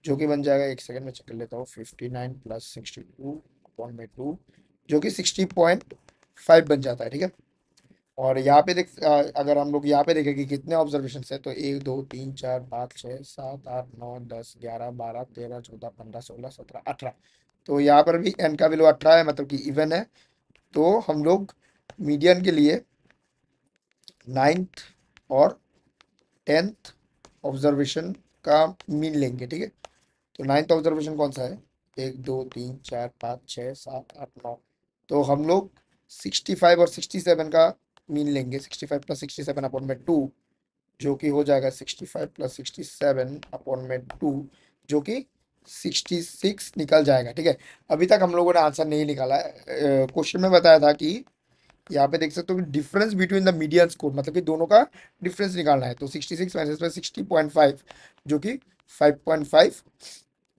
जो कि बन जाएगा, एक सेकंड में चेक कर लेता हूँ, 59 प्लस 62 अपॉन बाई टू, जो कि 60.5 बन जाता है, ठीक है। और यहाँ पे अगर हम लोग यहाँ पे देखें कि कितने ऑब्जर्वेशन है, तो 1, 2, 3, 4, 5, 6, 7, 8, 9, 10, 11, 12, 13, 14, 15, 16, 17, 18, तो यहाँ पर भी n का वैल्यू 18 है, मतलब कि इवन है। तो हम लोग मीडियन के लिए 9th और 10th ऑब्जर्वेशन का मीन लेंगे, ठीक है। तो 9th ऑब्जर्वेशन कौन सा है, 1, 2, 3, 4, 5, 6, 7, 8, 9, तो हम लोग 65 और 67 का मीन लेंगे, 65 प्लस 67 अपॉन में टू, जो कि हो जाएगा 65 प्लस 67 अपॉन में टू, जो कि 66 निकल जाएगा, ठीक है। अभी तक हम लोगों ने आंसर नहीं निकाला है। क्वेश्चन में बताया था कि यहाँ पे देख सकते हो कि difference between the median score, मतलब कि दोनों का डिफरेंस निकालना है, तो 66 माइनस में 60.5, जो कि 5.5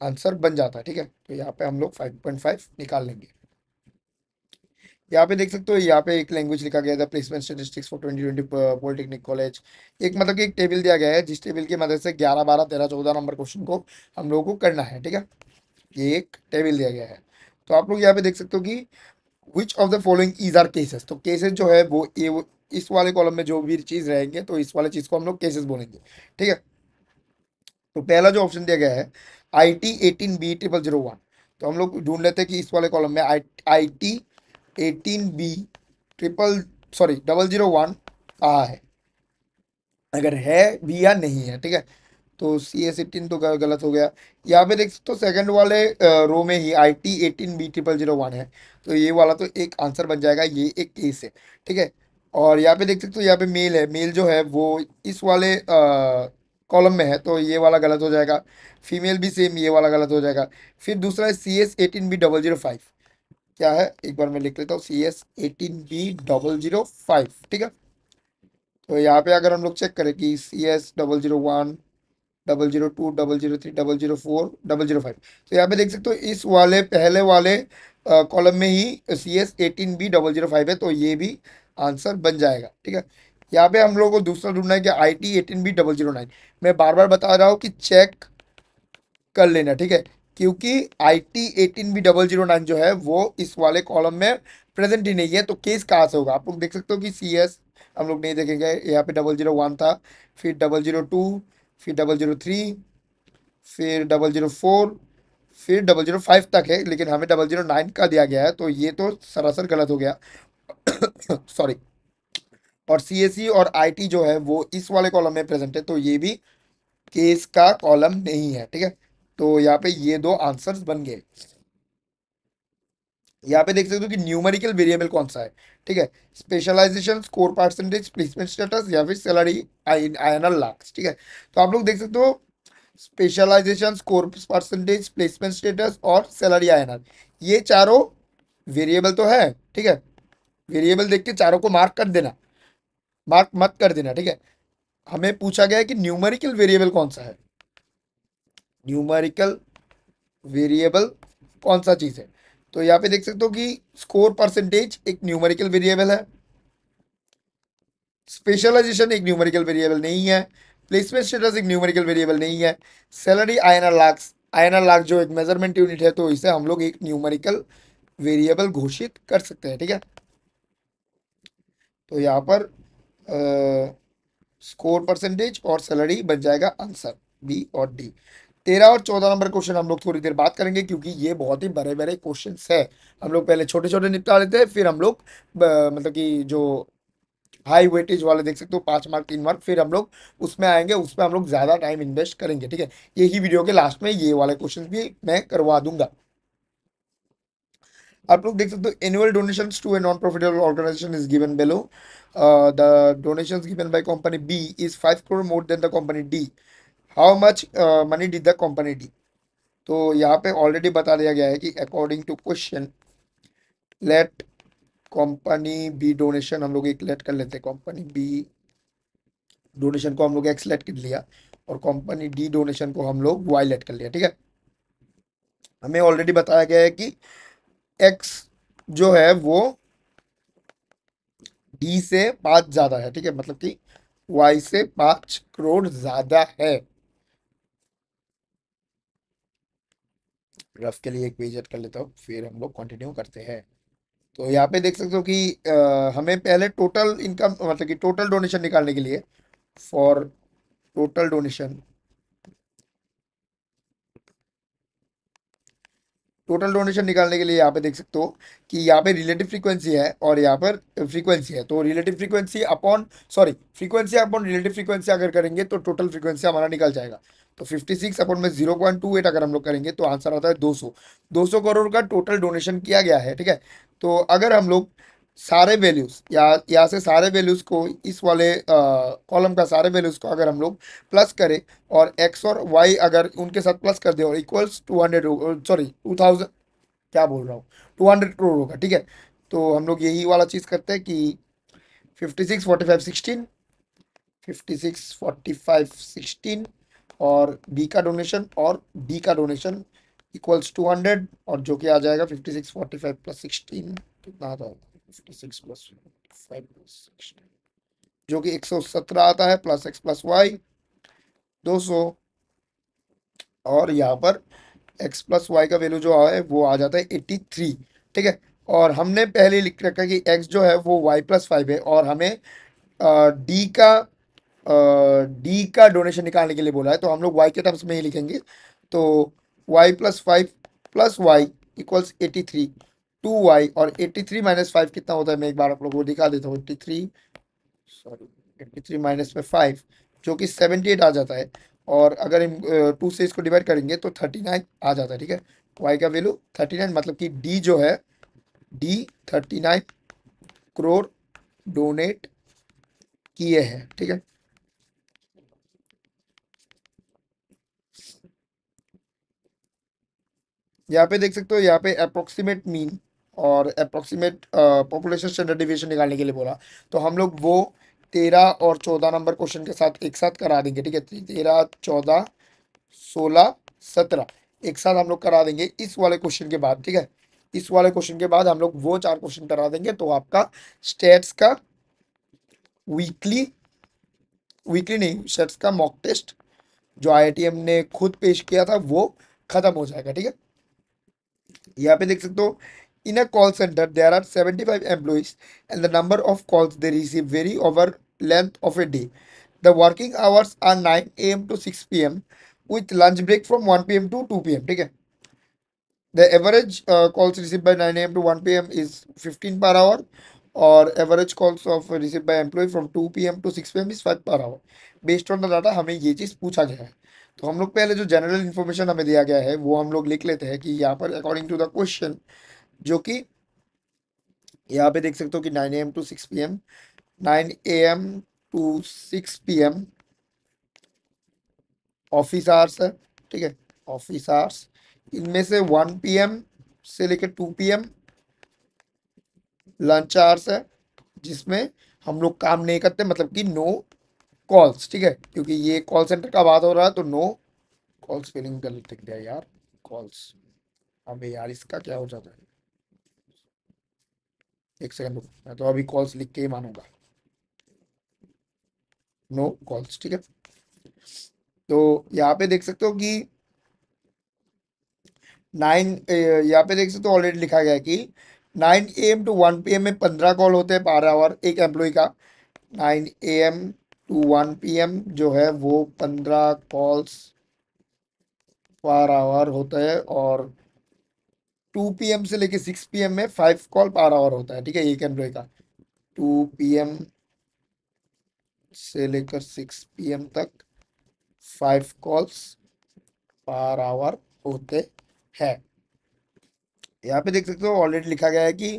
आंसर बन जाता है, ठीक है। तो यहाँ पे हम लोग 5.5 निकाल लेंगे। यहाँ पे देख सकते हो, यहाँ पे एक लैंग्वेज लिखा गया था, placement statistics for 2020 polytechnic college. एक मतलब कि एक टेबल दिया गया है, जिस टेबल की मदद से 11, 12, 13, 14 नंबर क्वेश्चन को हम लोगों को करना है, ठीक है। ये एक टेबल दिया गया है। तो आप लोग यहाँ पे देख सकते हो कि which of the following is are cases, तो केसेस जो है वो इस वाले कॉलम में जो भी चीज रहेंगे, तो इस वाले चीज को हम लोग केसेस बोलेंगे, ठीक है। तो पहला जो ऑप्शन दिया गया है IT18B0001, तो हम लोग ढूंढ लेते हैं कि इस वाले कॉलम में IT18B ट्रिपल सॉरी 001 कहाँ है, अगर है भी या नहीं है, ठीक है। तो CS18 तो गलत हो गया। यहाँ पे देख सकते हो सेकंड वाले रो में ही IT18B0001 है, तो ये वाला तो एक आंसर बन जाएगा, ये एक केस है, ठीक है। और यहाँ पे देख सकते हो, यहाँ पे मेल है, मेल जो है वो इस वाले कॉलम में है, तो ये वाला गलत हो जाएगा। फीमेल भी सेम, ये वाला गलत हो जाएगा। फिर दूसरा है CS18B005, क्या है, एक बार मैं लिख लेता हूँ, CS18B005, ठीक है। तो यहाँ पे अगर हम लोग चेक करें कि CS001, 002, 003, 004, 005, तो यहाँ पे देख सकते हो इस वाले पहले वाले कॉलम में ही CS18B005 है, तो ये भी आंसर बन जाएगा, ठीक है। यहाँ पे हम लोगों को दूसरा ढूंढना है कि IT18B009। मैं बार बार बता रहा हूँ कि चेक कर लेना, ठीक है, क्योंकि IT18B009 जो है वो इस वाले कॉलम में प्रेजेंट ही नहीं है, तो केस कहाँ से होगा, आप लोग देख सकते हो कि CS हम लोग नहीं देखेंगे, यहाँ पे 001 था, फिर 002, फिर 003, फिर 004, फिर 005 तक है, लेकिन हमें 009 का दिया गया है, तो ये तो सरासर गलत हो गया। सॉरी। और सीएसई और आईटी जो है वो इस वाले कॉलम में प्रेजेंट है, तो ये भी केस का कॉलम नहीं है, ठीक है। तो यहाँ पे ये दो आंसर्स बन गए। यहाँ पे देख सकते हो कि न्यूमेरिकल वेरिएबल कौन सा है, ठीक है। Specialisation, score percentage, placement status या फिर सैलरी आईएनआर लाख्स, ठीक है। तो आप लोग देख सकते हो specialisation, score percentage, placement status और सैलरी आईएनआर, ये चारों वेरिएबल तो है, ठीक है। वेरिएबल देख के चारों को मार्क कर देना, मार्क मत कर देना, ठीक है। हमें पूछा गया है कि न्यूमेरिकल वेरिएबल कौन सा है। न्यूमेरिकल वेरिएबल कौन सा चीज है, तो यहाँ पे देख सकते हो कि स्कोर परसेंटेज एक न्यूमेरिकल वेरिएबल है, स्पेशलाइजेशन एक न्यूमेरिकल वेरिएबल नहीं है, प्लेसमेंट स्टेटस एक न्यूमेरिकल वेरिएबल नहीं है, salary INR lakhs, INR lakh जो एक मेजरमेंट यूनिट है, तो इसे हम लोग एक न्यूमेरिकल वेरिएबल घोषित कर सकते हैं, ठीक है। तो यहाँ पर स्कोर परसेंटेज और सैलरी बन जाएगा आंसर, बी और डी। 13 और 14 नंबर क्वेश्चन हम लोग थोड़ी देर बात करेंगे, क्योंकि ये बहुत ही बड़े बड़े क्वेश्चन है। हम लोग पहले छोटे छोटे निपटा लेते हैं, फिर हम लोग मतलब कि जो हाई वेटेज वाले देख सकते हो, 5 मार्क 3 मार्क, फिर हम लोग उसमें आएंगे, उसमें हम लोग ज्यादा टाइम इन्वेस्ट करेंगे, ठीक है। यही वीडियो के लास्ट में ये वाले क्वेश्चन भी मैं करवा दूंगा। आप लोग देख सकते हो annual donations to a non profitable organisation is given below. The donations given by company B is 5 crore more than the company D. How much money did the company D. तो यहाँ पे ऑलरेडी बता दिया गया है कि according to question, let company B donation, हम लोग एक लेट कर लेते हैं, कंपनी बी डोनेशन को हम लोग एक्स लेट कर लिया, और कंपनी डी डोनेशन को हम लोग वाई लेट कर लिया, ठीक है। हमें ऑलरेडी बताया गया है कि एक्स जो है वो डी से 5 ज्यादा है, ठीक है, मतलब कि वाई से 5 करोड़ ज्यादा है। रफ के लिए एक पेज ऐड कर लेता हूँ, फिर हम लोग कंटिन्यू करते हैं। तो यहाँ पे देख सकते हो कि हमें पहले टोटल इनकम, मतलब कि टोटल डोनेशन निकालने के लिए, for total donation, total donation निकालने के लिए यहाँ पे देख सकते हो कि यहाँ पे रिलेटिव फ्रीक्वेंसी है और यहाँ पर फ्रीक्वेंसी है, तो relative frequency upon, sorry, frequency upon relative frequency अगर करेंगे तो टोटल फ्रीक्वेंसी हमारा निकल जाएगा। तो 56 अपॉन में 0.28 अगर हम लोग करेंगे तो आंसर आता है 200। 200 करोड़ का टोटल डोनेशन किया गया है, ठीक है। तो अगर हम लोग सारे वैल्यूज, यहाँ से सारे वैल्यूज को, इस वाले कॉलम का सारे वैल्यूज को अगर हम लोग प्लस करें, और एक्स और वाई अगर उनके साथ प्लस कर दे और इक्वल्स 200, सॉरी 2000, क्या बोल रहा हूँ, 200 करोड़ होगा, ठीक है। तो हम लोग यही वाला चीज़ करते हैं कि 56 45 16, 56 45 16, और बी का डोनेशन और डी का डोनेशन इक्वल्स 200, और जो कि आ जाएगा 56 45 + 16, कितना आता है, 56 + 45 + 16, जो कि 117 आता है, प्लस एक्स प्लस वाई 200, और यहाँ पर एक्स प्लस वाई का वैल्यू जो है वो आ जाता है 83, ठीक है। और हमने पहले ही लिख रखा है कि एक्स जो है वो y+5 है, और हमें डी का डोनेशन निकालने के लिए बोला है, तो हम लोग वाई के टर्म्स में ही लिखेंगे। तो y+5 + वाई इक्वल्स 83, 2y, और 83 - 5 कितना होता है, मैं एक बार आप लोगों को दिखा देता हूँ। 83, सॉरी, 83 माइनस में 5, जो कि 78 आ जाता है, और अगर हम 2 से इसको डिवाइड करेंगे तो 39 आ जाता है, ठीक है। वाई का वैल्यू 39, मतलब कि डी जो है, डी 39 करोड़ डोनेट किए हैं, ठीक है। यहाँ पे देख सकते हो, यहाँ पे अप्रोक्सीमेट मीन और अप्रोक्सीमेट पॉपुलेशन स्टैंडर्ड डिविएशन निकालने के लिए बोला, तो हम लोग वो 13 और 14 नंबर क्वेश्चन के साथ एक साथ करा देंगे, ठीक है। 13 14 16 17 एक साथ हम लोग करा देंगे इस वाले क्वेश्चन के बाद, ठीक है। इस वाले क्वेश्चन के बाद हम लोग वो 4 क्वेश्चन करा देंगे, तो आपका स्टेट्स का वीकली, वीकली नहीं, स्टेट्स का मॉक टेस्ट जो आईआईटीएम ने खुद पेश किया था वो खत्म हो जाएगा, ठीक है। यहाँ पे देख सकते हो, in a call centre there are 75 employees and the number of calls they receive very over length of a day. The working hours are 9 AM to 6 PM with lunch break from 1 PM to 2 PM, ठीक है। The average calls received by 9 AM to 1 PM is 15 per hour, और average calls of receive by employ from 2 PM to 6 PM is 5 per hour। Based on the data हमें ये चीज़ पूछा गया है। तो हम लोग पहले जो जनरल इन्फॉर्मेशन हमें दिया गया है वो हम लोग लिख लेते हैं कि यहाँ पर अकॉर्डिंग टू द क्वेश्चन, जो कि यहाँ पे देख सकते हो कि 9 AM to 6 PM, 9 AM to 6 PM office hours है, ठीक है, ऑफिस आवर्स। इनमें से 1 PM से लेकर 2 PM लंच आवर्स है, जिसमें हम लोग काम नहीं करते, मतलब कि नो कॉल्स, ठीक है, क्योंकि ये कॉल सेंटर का बात हो रहा है तो नो कॉल स्पेलिंग गलत लिख दिया यार, कॉल्स। अबे यार इसका क्या हो जाता है, एक सेकंड रुको, मैं तो अभी कॉल्स लिख के ही मानूंगा, नो कॉल्स, ठीक है। तो यहाँ पे देख सकते हो कि यहाँ पे देख सकते हो ऑलरेडी लिखा गया है कि 9 AM टू 1 PM में 15 कॉल होते हैं पर आवर एक एम्प्लॉय का। 9 AM टू 1 PM जो है वो 15 कॉल्स पर आवर होता है, और 2 PM से लेके 6 PM में 5 कॉल पर आवर होता है, ठीक है, एक एम्प्लॉय का। 2 PM से लेकर 6 PM तक 5 कॉल्स पर आवर होते हैं। यहाँ पे देख सकते हो ऑलरेडी लिखा गया है कि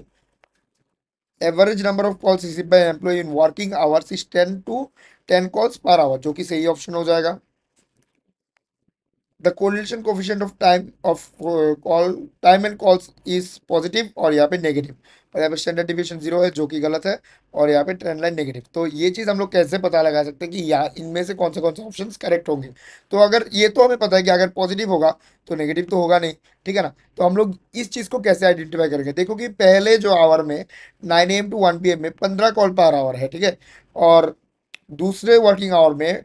average number of calls received by employ in working hours is 10 to 10 calls per hour, जो कि सही ऑप्शन हो जाएगा। The correlation coefficient of time and calls is positive, और यहाँ पे नेगेटिव, और यहाँ पे स्टैंडर्ड डिविएशन 0 है जो कि गलत है, और यहाँ पे ट्रेंड लाइन नेगेटिव। तो ये चीज़ हम लोग कैसे पता लगा सकते हैं कि यहाँ इनमें से कौन से ऑप्शंस करेक्ट होंगे। तो अगर ये तो हमें पता है कि अगर पॉजिटिव होगा तो नेगेटिव तो होगा नहीं, ठीक है ना। तो हम लोग इस चीज़ को कैसे आइडेंटिफाई करेंगे, देखो कि पहले जो आवर में 9 AM टू 1 PM में 15 कॉल पर आवर है, ठीक है, और दूसरे वर्किंग आवर में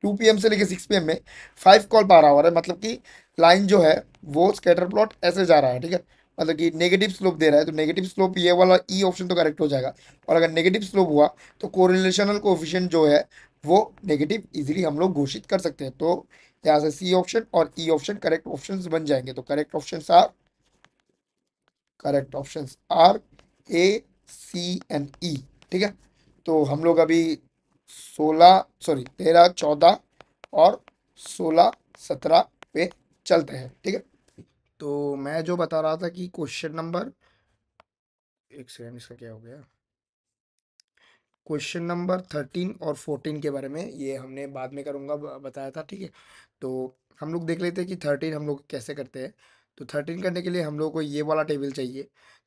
2 PM से लेकर 6 PM में 5 कॉल पर आवर है, मतलब कि लाइन जो है वो स्कैटर प्लॉट ऐसे जा रहा है, ठीक है, मतलब कि नेगेटिव स्लोप दे रहा है, तो नेगेटिव स्लोप ये वाला ई ऑप्शन तो करेक्ट हो जाएगा। और अगर नेगेटिव स्लोप हुआ तो कोरिलेशनल कोएफिशिएंट जो है वो नेगेटिव इजीली हम लोग घोषित कर सकते हैं। तो यहाँ से सी ऑप्शन और ई ऑप्शन करेक्ट ऑप्शंस बन जाएंगे। तो correct options are A, C and E, ठीक है। तो हम लोग अभी 13, 14 और 16, 17 पे चलते हैं, ठीक है। तो मैं जो बता रहा था कि क्वेश्चन नंबर, एक सेकंड, इसका क्या हो गया, क्वेश्चन नंबर 13 और 14 के बारे में ये हमने बाद में करूँगा, बताया था, ठीक है। तो हम लोग देख लेते हैं कि 13 हम लोग कैसे करते हैं। तो 13 करने के लिए हम लोग को ये वाला टेबल चाहिए।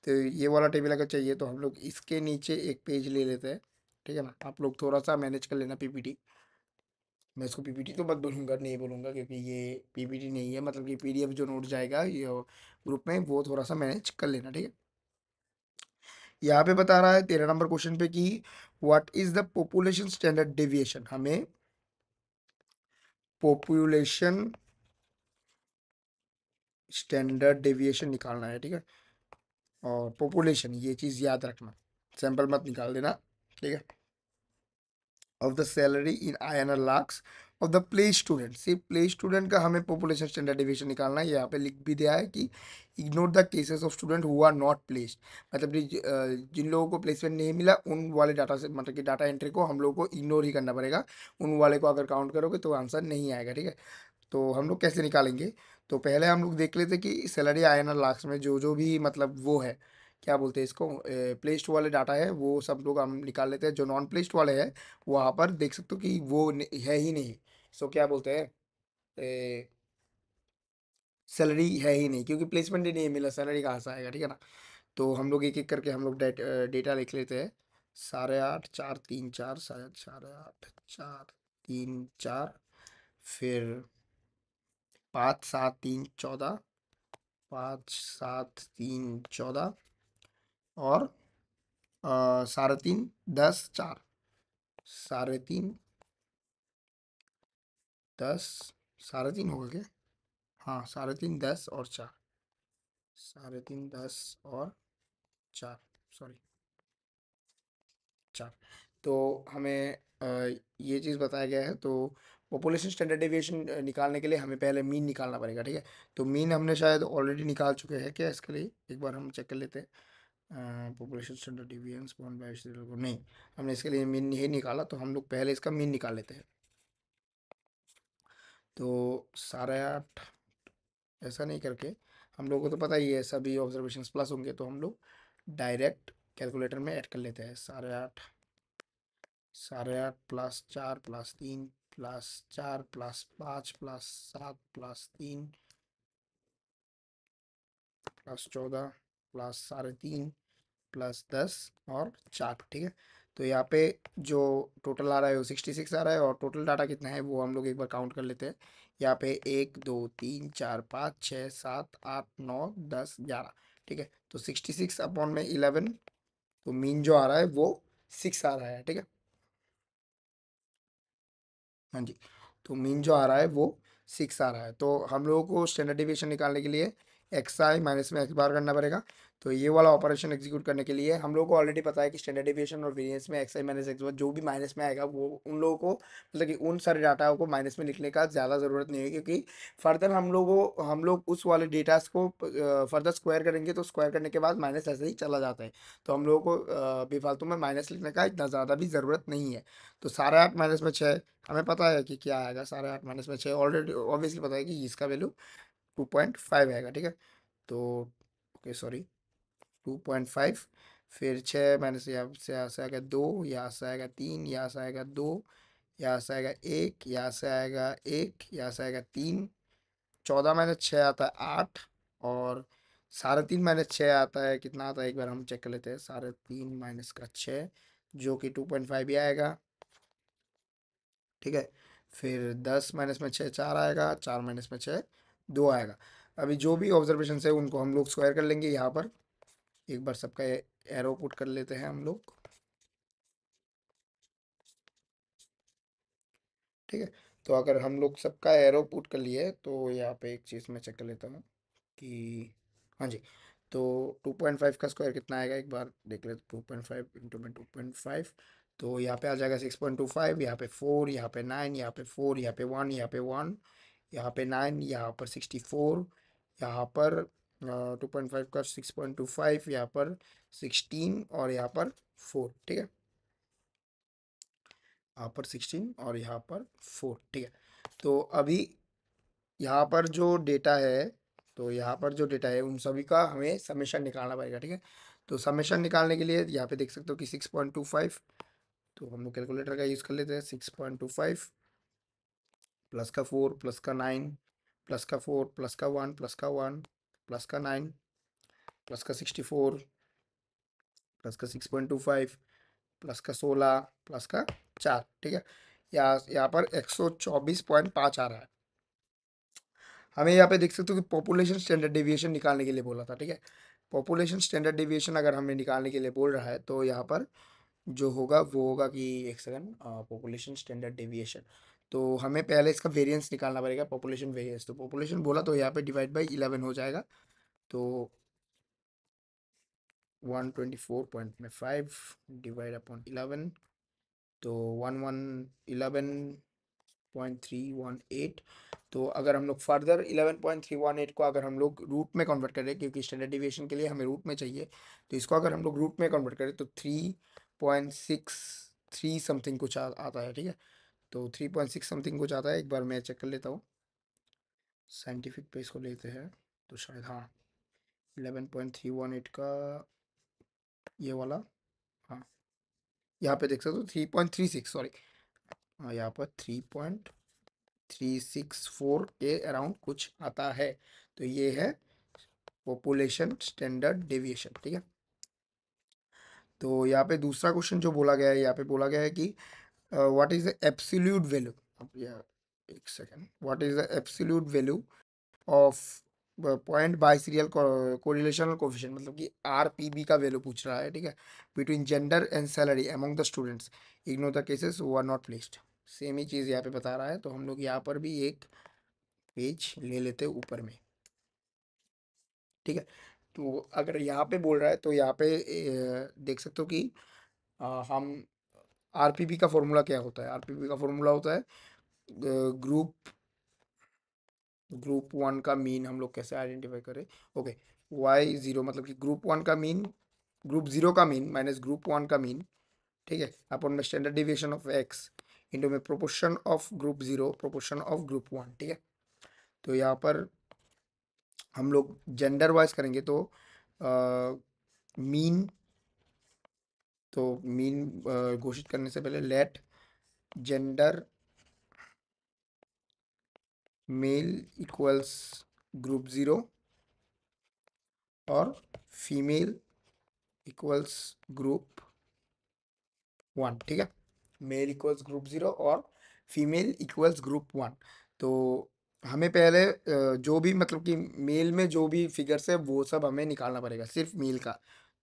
तो ये वाला टेबल अगर चाहिए तो हम लोग इसके नीचे एक पेज ले लेते हैं, ठीक है ना। आप लोग थोड़ा सा मैनेज कर लेना पीपीटी। मैं इसको पीपीटी तो मत बोलूँगा, नहीं बोलूँगा, क्योंकि ये पीपीटी नहीं है, मतलब कि पीडीएफ जो नोट जाएगा ये ग्रुप में, वो थोड़ा सा मैनेज कर लेना, ठीक है। यहाँ पे बता रहा है 13 नंबर क्वेश्चन पे कि what is the population standard deviation. हमें पॉपुलेशन स्टैंडर्ड डेविएशन निकालना है, ठीक है। और पॉपुलेशन ये चीज़ याद रखना, सैंपल मत निकाल देना, ठीक है। Of the salary in INR lakhs of the play student, सिर्फ प्ले स्टूडेंट का हमें पॉपुलेशन स्टैंडर्ड डिवीजन निकालना है। यहाँ पे लिख भी दिया है कि ignore the cases of student who are not placed, मतलब कि जिन लोगों को प्लेसमेंट नहीं मिला उन वाले डाटा से, मतलब कि डाटा एंट्री को हम लोग को इग्नोर ही करना पड़ेगा। उन वाले को अगर काउंट करोगे तो आंसर नहीं आएगा, ठीक है। तो हम लोग कैसे निकालेंगे, तो पहले हम लोग देख लेते कि सैलरी INR लाख्स में जो जो भी मतलब वो है, क्या बोलते हैं इसको, प्लेस्ड वाले डाटा है, वो सब लोग हम निकाल लेते हैं। जो नॉन प्लेस्ड वाले हैं वहाँ पर देख सकते हो कि वो है ही नहीं, सो क्या बोलते हैं, सैलरी है ही नहीं, क्योंकि प्लेसमेंट ही नहीं मिला, सैलरी कहाँ से आएगा, ठीक है ना। तो हम लोग एक एक करके हम लोग डेटा लिख लेते हैं। 8.5 4 3 4, 8.5 4 3 4, फिर 5 7 3 14, 5 7 3 14, और 3.5 10 4, 3.5 10, 3.5 होगा क्या, हाँ 3.5 10 और 4, 3.5 10 और 4, सॉरी 4। तो हमें ये चीज़ बताया गया है। तो पॉपुलेशन स्टैंडर्ड डेविएशन निकालने के लिए हमें पहले मीन निकालना पड़ेगा, ठीक है। तो मीन हमने शायद ऑलरेडी निकाल चुके हैं क्या, इसके लिए एक बार हम चेक कर लेते हैं। पॉपुलेशन स्टैंडर्ड डिविएंस पॉइंट बाई को नहीं, हमने इसके लिए मीन नहीं निकाला, तो हम लोग पहले इसका मीन निकाल लेते हैं। तो 8.5, ऐसा नहीं करके, हम लोगों को तो पता ही है सभी ऑब्जर्वेशंस प्लस होंगे, तो हम लोग डायरेक्ट कैलकुलेटर में ऐड कर लेते हैं। 8.5, 8.5 plus 4 plus 3 plus 4 plus 5 plus 7 plus 3 plus 14 plus 3.5 plus 10 और 4, ठीक है। तो यहाँ पे जो टोटल आ रहा है वो 66 आ रहा है, और टोटल डाटा कितना है वो हम लोग एक बार काउंट कर लेते हैं। यहाँ पे 1 2 3 4 5 6 7 8 9 10 11, ठीक है। तो 66/11, तो मीन जो आ रहा है वो 6 आ रहा है, ठीक है। हाँ जी। तो मीन जो आ रहा है वो 6 आ रहा है, तो हम लोगों को स्टैंडर्ड डिविएशन निकालने के लिए एक्स आई माइनस में एक्स बार करना पड़ेगा। तो ये वाला ऑपरेशन एग्जीक्यूट करने के लिए हम लोगों को ऑलरेडी पता है कि स्टैंडर्ड डिविएशन और वेरिएंस में एक्स आई माइनस एक्स बार जो भी माइनस में आएगा वो उन लोगों को, मतलब कि उन सारे डाटा को माइनस में लिखने का ज़्यादा ज़रूरत नहीं है, क्योंकि फर्दर हम लोग उस वाले डेटास को फर्दर स्क्वायर करेंगे, तो स्क्वायर करने के बाद माइनस ऐसे ही चला जाता है। तो हम लोगों को बेफालतू में माइनस लिखने का इतना ज़्यादा भी ज़रूरत नहीं है। तो 8.5 माइनस में 6, हमें पता है कि क्या आएगा। 8.5 माइनस में 6 ऑलरेडी ऑब्वियसली पता है कि इसका वैल्यू 2.5 आएगा, ठीक है। तो ओके सॉरी, 2.5, फिर 6 माइनस, यहाँ से आएगा 2, यहाँ से आएगा 3, यहाँ से आएगा 2, यहाँ से आएगा 1, यहाँ से आएगा 1, यहाँ से आएगा 3, 14 माइनस 6 आता है 8, और 3.5 माइनस 6 आता है कितना, आता है एक बार हम चेक कर लेते हैं। 3.5 माइनस का 6 जो कि 2.5 ही आएगा, ठीक है। फिर 10 माइनस में 6 4 आएगा, 4 माइनस में 6 2 आएगा। अभी जो भी ऑब्जर्वेशन है उनको हम लोग स्क्वायर कर लेंगे। यहाँ पर एक बार सबका एरो पुट कर लेते हैं हम लोग, ठीक है। तो अगर हम लोग सबका एरो पुट कर लिए, तो यहाँ पे एक चीज़ मैं चेक कर लेता हूँ कि हाँ जी। तो 2.5 का स्क्वायर कितना आएगा एक बार देख लेते। 2.5 × 2.5, तो यहाँ पे आ जाएगा 6.25, यहाँ पे 4, यहाँ पे 9, यहाँ पे 4, यहाँ पे 1, यहाँ पे 1, यहाँ पे 9, यहाँ पर 64, यहाँ पर 2.5 का 6.25, यहाँ पर 16, और यहाँ पर 4, ठीक है। यहाँ पर 16 और यहाँ पर 4, ठीक है। तो अभी यहाँ पर जो डेटा है, तो यहाँ पर जो डेटा है उन सभी का हमें समेशन निकालना पड़ेगा, ठीक है। तो समेशन निकालने के लिए यहाँ पे देख सकते हो कि 6.25, तो हम लोग कैलकुलेटर का यूज़ कर लेते हैं। 6.25 प्लस का 4 प्लस का 9 प्लस का 4 प्लस का 1 प्लस का 1 प्लस का 9 प्लस का 64 प्लस का 6.25 प्लस का 16 प्लस का 4, ठीक है। यहाँ पर 124.5 आ रहा है। हमें यहाँ पे देख सकते हो कि पॉपुलेशन स्टैंडर्ड डेविएशन निकालने के लिए बोला था, ठीक है। पॉपुलेशन स्टैंडर्ड डेविएशन अगर हमें निकालने के लिए बोल रहा है, तो यहाँ पर जो होगा वो होगा कि एक सेकंड, पॉपुलेशन स्टैंडर्ड डेविएशन, तो हमें पहले इसका वेरिएंस निकालना पड़ेगा, पॉपुलेशन वेरिएंस। तो पॉपुलेशन बोला तो यहाँ पे डिवाइड बाई 11 हो जाएगा, तो 124.5 डिवाइड अपॉन 11, तो 1111.318। तो अगर हम लोग फर्दर 11.318 को अगर हम लोग रूट में कन्वर्ट करें, क्योंकि स्टैंडर्ड डिविएशन के लिए हमें रूट में चाहिए, तो इसको अगर हम लोग रूट में कन्वर्ट करें तो 3.63 समथिंग कुछ आता है, ठीक है। तो 3.6 समथिंग कुछ आता है, एक बार मैं चेक कर लेता हूँ। साइंटिफिक पे इसको लेते हैं, तो शायद हाँ 11.318 का ये वाला, हाँ यहाँ पे देख सकते हो 3.36, सॉरी, हाँ यहाँ पर 3.364 के अराउंड कुछ आता है। तो ये है पॉपुलेशन स्टैंडर्ड डेविएशन, ठीक है। तो यहाँ पे दूसरा क्वेश्चन जो बोला गया है, यहाँ पे बोला गया है कि what is the absolute value, अब या एक second, what is the absolute value of point by serial correlation coefficient, मतलब कि आरपीबी का वैल्यू पूछ रहा है, ठीक है, between gender and salary among the students, ignore the cases who are not placed. Same ही चीज़ यहाँ पे बता रहा है, तो हम लोग यहाँ पर भी एक पेज ले लेते हैं ऊपर में, ठीक है। तो अगर यहाँ पे बोल रहा है, तो यहाँ पे देख सकते हो कि हम आरपीबी का फॉर्मूला क्या होता है। आरपीबी का फॉर्मूला होता है ग्रुप ग्रुप वन का मीन हम लोग कैसे आइडेंटिफाई करें। ओके, वाई जीरो मतलब कि ग्रुप वन का मीन ग्रुप जीरो का मीन माइनस ग्रुप वन का मीन, ठीक है, अपॉन में standard deviation of X into में proportion of group zero proportion of group one, ठीक है। तो यहाँ पर हम लोग जेंडर वाइज करेंगे तो मीन, तो मीन घोषित करने से पहले let gender male equals group zero और फीमेल इक्वल्स ग्रुप वन, ठीक है। मेल इक्वल्स ग्रुप जीरो और फीमेल इक्वल्स ग्रुप वन। तो हमें पहले जो भी मतलब कि मेल में जो भी फिगर्स है वो सब हमें निकालना पड़ेगा, सिर्फ मेल का।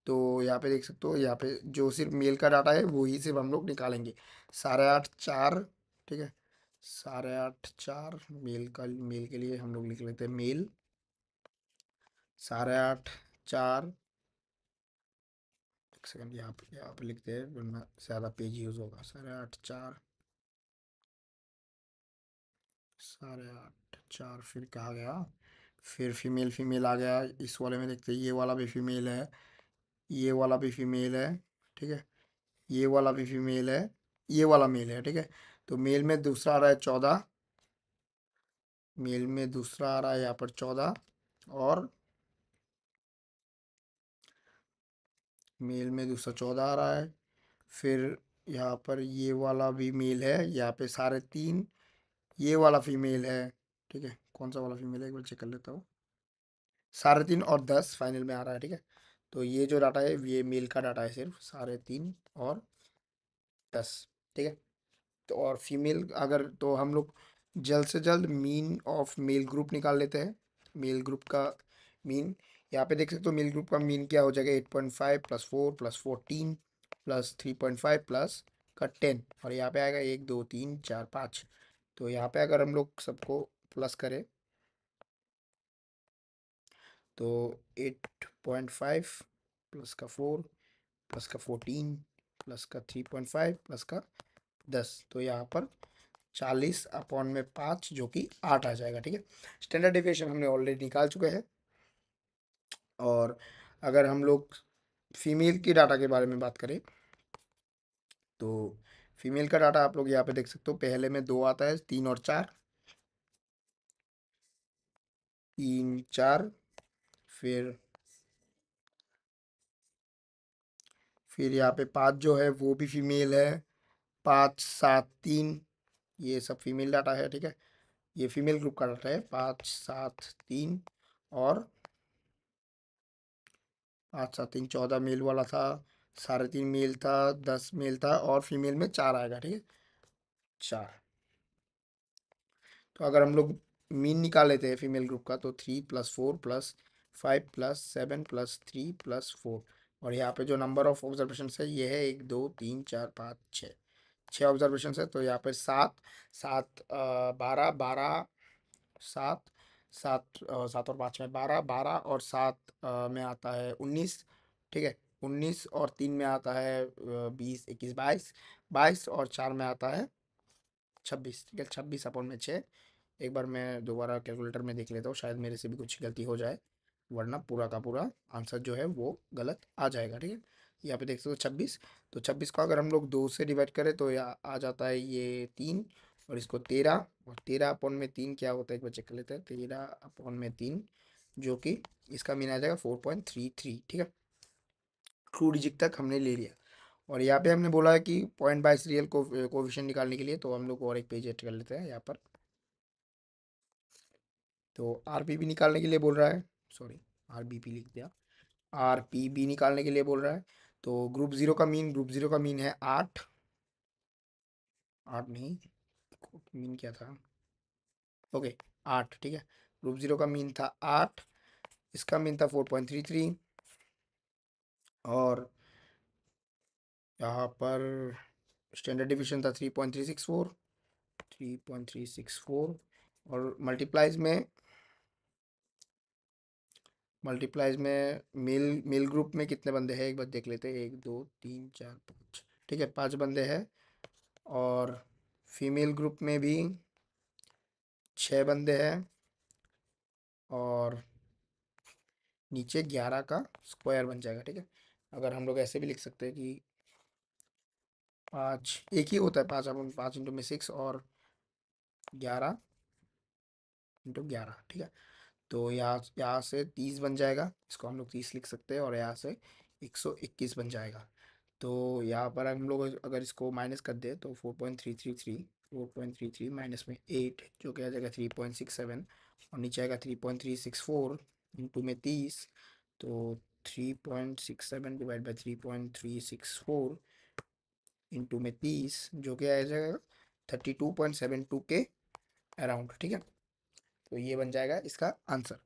तो यहाँ पे देख सकते हो, यहाँ पे जो सिर्फ मेल का डाटा है वो ही सिर्फ हम लोग निकालेंगे। 8.5 4, ठीक है, 8.5 4 मेल का, मेल के लिए हम लोग लिख लेते हैं मेल 8.5 4। एक सेकंड, यहाँ पे लिखते हैं वरना ज़्यादा पेज यूज़ होगा। 8.5 4, 8.5 4 फिर कहा गया, फिर फीमेल फीमेल आ गया। इस वाले में देखते हैं, ये वाला भी फीमेल है, ये वाला भी फीमेल है, ठीक है, ये वाला भी फीमेल है, ये वाला मेल है, ठीक है। तो मेल में दूसरा आ रहा है 14, मेल में दूसरा आ रहा है यहाँ पर 14, और मेल में दूसरा 14 आ रहा है। फिर यहाँ पर ये वाला भी मेल है, यहाँ पे साढ़े तीन, ये वाला फीमेल है, ठीक है। कौन सा वाला फीमेल है एक बार चेक कर लेता हूँ। 3.5 और 10 फाइनल में आ रहा है, ठीक है। तो ये जो डाटा है ये मेल का डाटा है, सिर्फ 3.5 और 10, ठीक है। तो और फीमेल अगर, तो हम लोग जल्द से जल्द मीन ऑफ मेल ग्रुप निकाल लेते हैं। मेल ग्रुप का मीन यहाँ पे देख सकते हो, मेल ग्रुप का मीन क्या हो जाएगा, 8.5 प्लस 4 प्लस 14 प्लस 3.5 प्लस का 10, और यहाँ पे आएगा 1 2 3 4 5। तो यहाँ पे अगर हम लोग सबको प्लस करें तो 8.5 प्लस का 4 प्लस का 14 प्लस का 3.5 प्लस का 10, तो यहाँ पर 40/5 जो कि 8 आ जाएगा, ठीक है। स्टैंडर्ड डिविएशन हमने ऑलरेडी निकाल चुके हैं। और अगर हम लोग फीमेल की डाटा के बारे में बात करें तो फीमेल का डाटा आप लोग यहाँ पे देख सकते हो, पहले में 2 आता है, 3 और 4, 3 4, फिर यहाँ पे 5 जो है वो भी फीमेल है, 5 7 3, ये सब फीमेल डाटा है, ठीक है। ये फीमेल ग्रुप का डाटा है 5 7 3, और 5 7 3 14 मेल वाला था, 3.5 मेल था, 10 मेल था, और फीमेल में 4 आएगा, ठीक है, 4। तो अगर हम लोग मीन निकाल लेते हैं फीमेल ग्रुप का तो 3 + 4 + 5 + 7 + 3 + 4, और यहाँ पे जो नंबर ऑफ ऑब्जर्वेशन है ये है 1 2 3 4 5 6, 6 ऑब्जर्वेशन है। तो यहाँ पे 7 7 12 12 7 7 7 और 5 में 12 12 और 7 में आता है 19, ठीक है। 19 और 3 में आता है 20 21 22, 22 और 4 में आता है 26, ठीक है। 26/6। एक बार मैं दोबारा कैलकुलेटर में देख लेता हूँ, शायद मेरे से भी कुछ गलती हो जाए, वरना पूरा का पूरा आंसर जो है वो गलत आ जाएगा, ठीक है। यहाँ पे देख सकते हो 26। तो 26 को अगर हम लोग 2 से डिवाइड करें तो यहाँ आ जाता है ये 3, और इसको 13, और 13/3 क्या होता है एक बार चेक कर लेते हैं। 13/3 जो कि इसका मीन आ जाएगा 4.33, ठीक है। ट्रू डिजिट तक हमने ले लिया। और यहाँ पे हमने बोला है कि पॉइंट बाइस रियल कोफिशिएंट निकालने के लिए, तो हम लोग और एक पेज ऐड कर लेते हैं यहाँ पर। तो आरपीबी निकालने के लिए बोल रहा है, सॉरी आरबीपी लिख दिया, आरपीबी निकालने के लिए बोल रहा है। तो ग्रुप जीरो का मीन है 8, 8 नहीं, मीन क्या था, ओके 8, ठीक है। ग्रुप जीरो का मीन था 8, इसका मीन था 4.33, और यहाँ पर स्टैंडर्ड डिविएशन था 3.364, 3.364, और मल्टीप्लाइज में मेल मेल ग्रुप में कितने बंदे हैं एक बार देख लेते हैं, 1 2 3 4 5, ठीक है, 5 बंदे हैं। और फीमेल ग्रुप में भी 6 बंदे हैं, और नीचे 11 का स्क्वायर बन जाएगा, ठीक है। अगर हम लोग ऐसे भी लिख सकते हैं कि 5 एक ही होता है, 5 अपन 5 इंटू में 6 और 11 इंटू 11, ठीक है। तो यहाँ से 30 बन जाएगा, इसको हम लोग 30 लिख सकते हैं, और यहाँ से 121 बन जाएगा। तो यहाँ पर हम लोग अगर इसको माइनस कर दे तो 4.333 माइनस में 8 जो कि आ जाएगा 3.67, और नीचे आएगा 3.364 इंटू में 30, तो 3.67 डिवाइड बाई 3.364 इंटू में 30 जो कि आ जाएगा 32.72 के अराउंड, ठीक है। तो ये बन जाएगा इसका आंसर।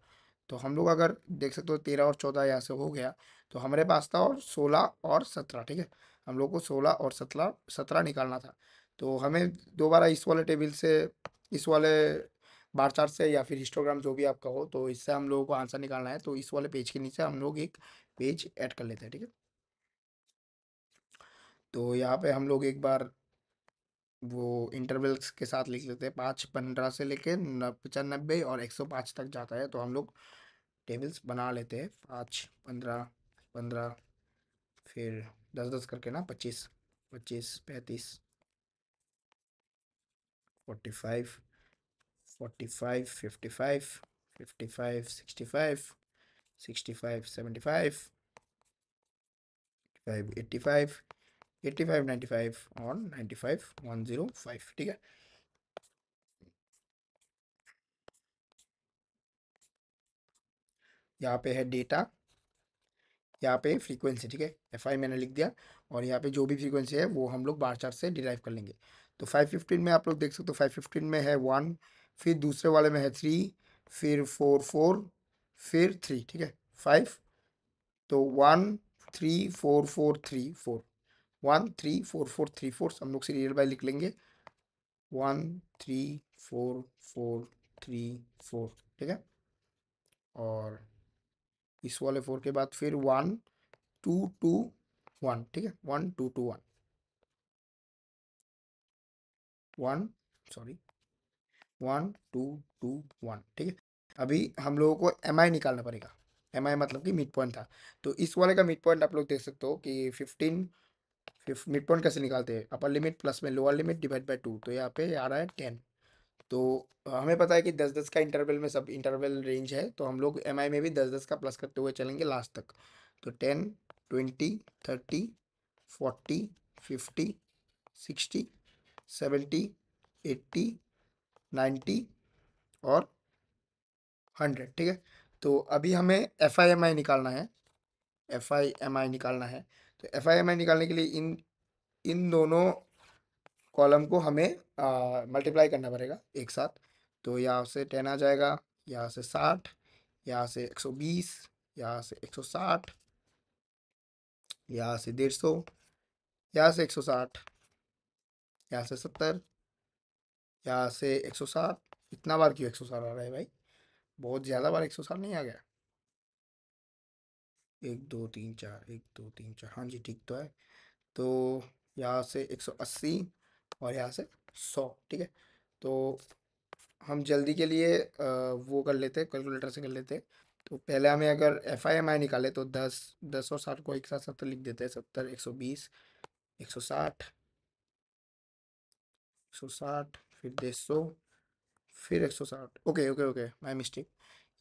तो हम लोग अगर देख सकते हो 13 और 14 यहाँ से हो गया, तो हमारे पास था और 16 और 17, ठीक है। हम लोग को 16 और 17 निकालना था। तो हमें दोबारा इस वाले टेबल से, इस वाले बार चार्ट से, या फिर हिस्टोग्राम जो भी आपका हो, तो इससे हम लोगों को आंसर निकालना है। तो इस वाले पेज के नीचे हम लोग एक पेज ऐड कर लेते हैं, ठीक है। तो यहाँ पे हम लोग एक बार वो इंटरवल्स के साथ लिख लेते हैं, 5 15 से लेके 95 और 105 तक जाता है। तो हम लोग टेबल्स बना लेते हैं, 5 15 15, फिर 10 10 करके ना, 25 25 35 45 45 55 55 65 65 75 5 85 85 95 और 95 105, ठीक है। यहाँ पे है डेटा, यहाँ पे फ्रीक्वेंसी, ठीक है। एफ आई मैंने लिख दिया, और यहाँ पे जो भी फ्रीक्वेंसी है वो हम लोग बार चार्ट से डिराइव कर लेंगे। तो 515 में आप लोग देख सकते हो, 515 में है 1, फिर दूसरे वाले में है 3, फिर 4 4, फिर 3, ठीक है। 5, तो 1 3 4 4 3 4, 1 3 4 4 3 4 हम लोग सीरियल बाय लिख लेंगे, 1 3 4 4 3 4, ठीक है। और इस वाले 4 के बाद फिर 1 2 2 1, ठीक है। 1 2 2 1 1, सॉरी, 1 2 2 1, ठीक है। अभी हम लोगों को एम आई निकालना पड़ेगा। एम आई मतलब कि मिड पॉइंट था। तो इस वाले का मिड पॉइंट आप लोग देख सकते हो कि 15, मिड पॉइंट कैसे निकालते हैं, अपर लिमिट प्लस में लोअर लिमिट डिवाइड बाई 2, तो यहाँ पे आ रहा है 10। तो हमें पता है कि 10 10 का इंटरवल में सब इंटरवल रेंज है, तो हम लोग एम आई में भी 10 10 का प्लस करते हुए चलेंगे लास्ट तक। तो 10 20 30 40 50 60 70 80 90 और 100, ठीक है। तो अभी हमें एफ आई एम आई निकालना है, एफ आई एम आई निकालना है। तो एफ आई एम आई निकालने के लिए इन इन दोनों कॉलम को हमें मल्टीप्लाई करना पड़ेगा एक साथ। तो यहाँ से 10 आ जाएगा, यहाँ से 60, यहाँ से 120, यहाँ से 160, यहाँ से 150, यहाँ से 160, यहाँ से 70, यहाँ से 160। इतना बार क्यों 160 आ रहा है भाई? बहुत ज़्यादा बार 160 नहीं आ गया? 1 2 3 4, 1 2 3 4, हाँ जी ठीक तो है। तो यहाँ से 180, और यहाँ से 100, ठीक है। तो हम जल्दी के लिए वो कर लेते हैं, कैलकुलेटर से कर लेते हैं। तो पहले हमें अगर एफ आई एम आई निकाले तो 10 10 और 60 को एक साथ 70 लिख देते हैं, 70 120 160 160, फिर 150, फिर 160। Okay okay okay, my mistake.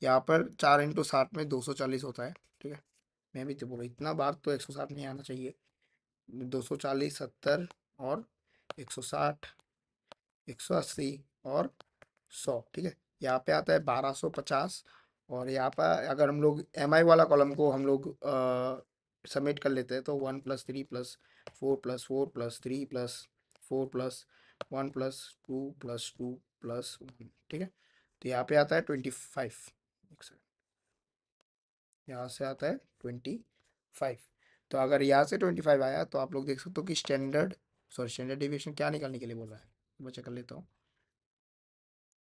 यहाँ पर 4 इंटू 60 में 240 होता है, ठीक है। मैं भी तो बोला इतना बार तो 160 नहीं आना चाहिए। 240 70 और 160 180 और 100, ठीक है। यहाँ पे आता है 1250। और यहाँ पर अगर हम लोग एम आई वाला कॉलम को हम लोग सबमिट कर लेते हैं, तो 1 + 3 + 4 + 3 + 4 + 1 + 2 + 1, ठीक है। तो यहाँ पे आता है 25, यहाँ से आता है 25। तो अगर यहाँ से 25 आया, तो आप लोग देख सकते हो कि स्टैंडर्ड डिविएशन क्या निकालने के लिए बोल रहा है, बच्चा कर लेता हूँ।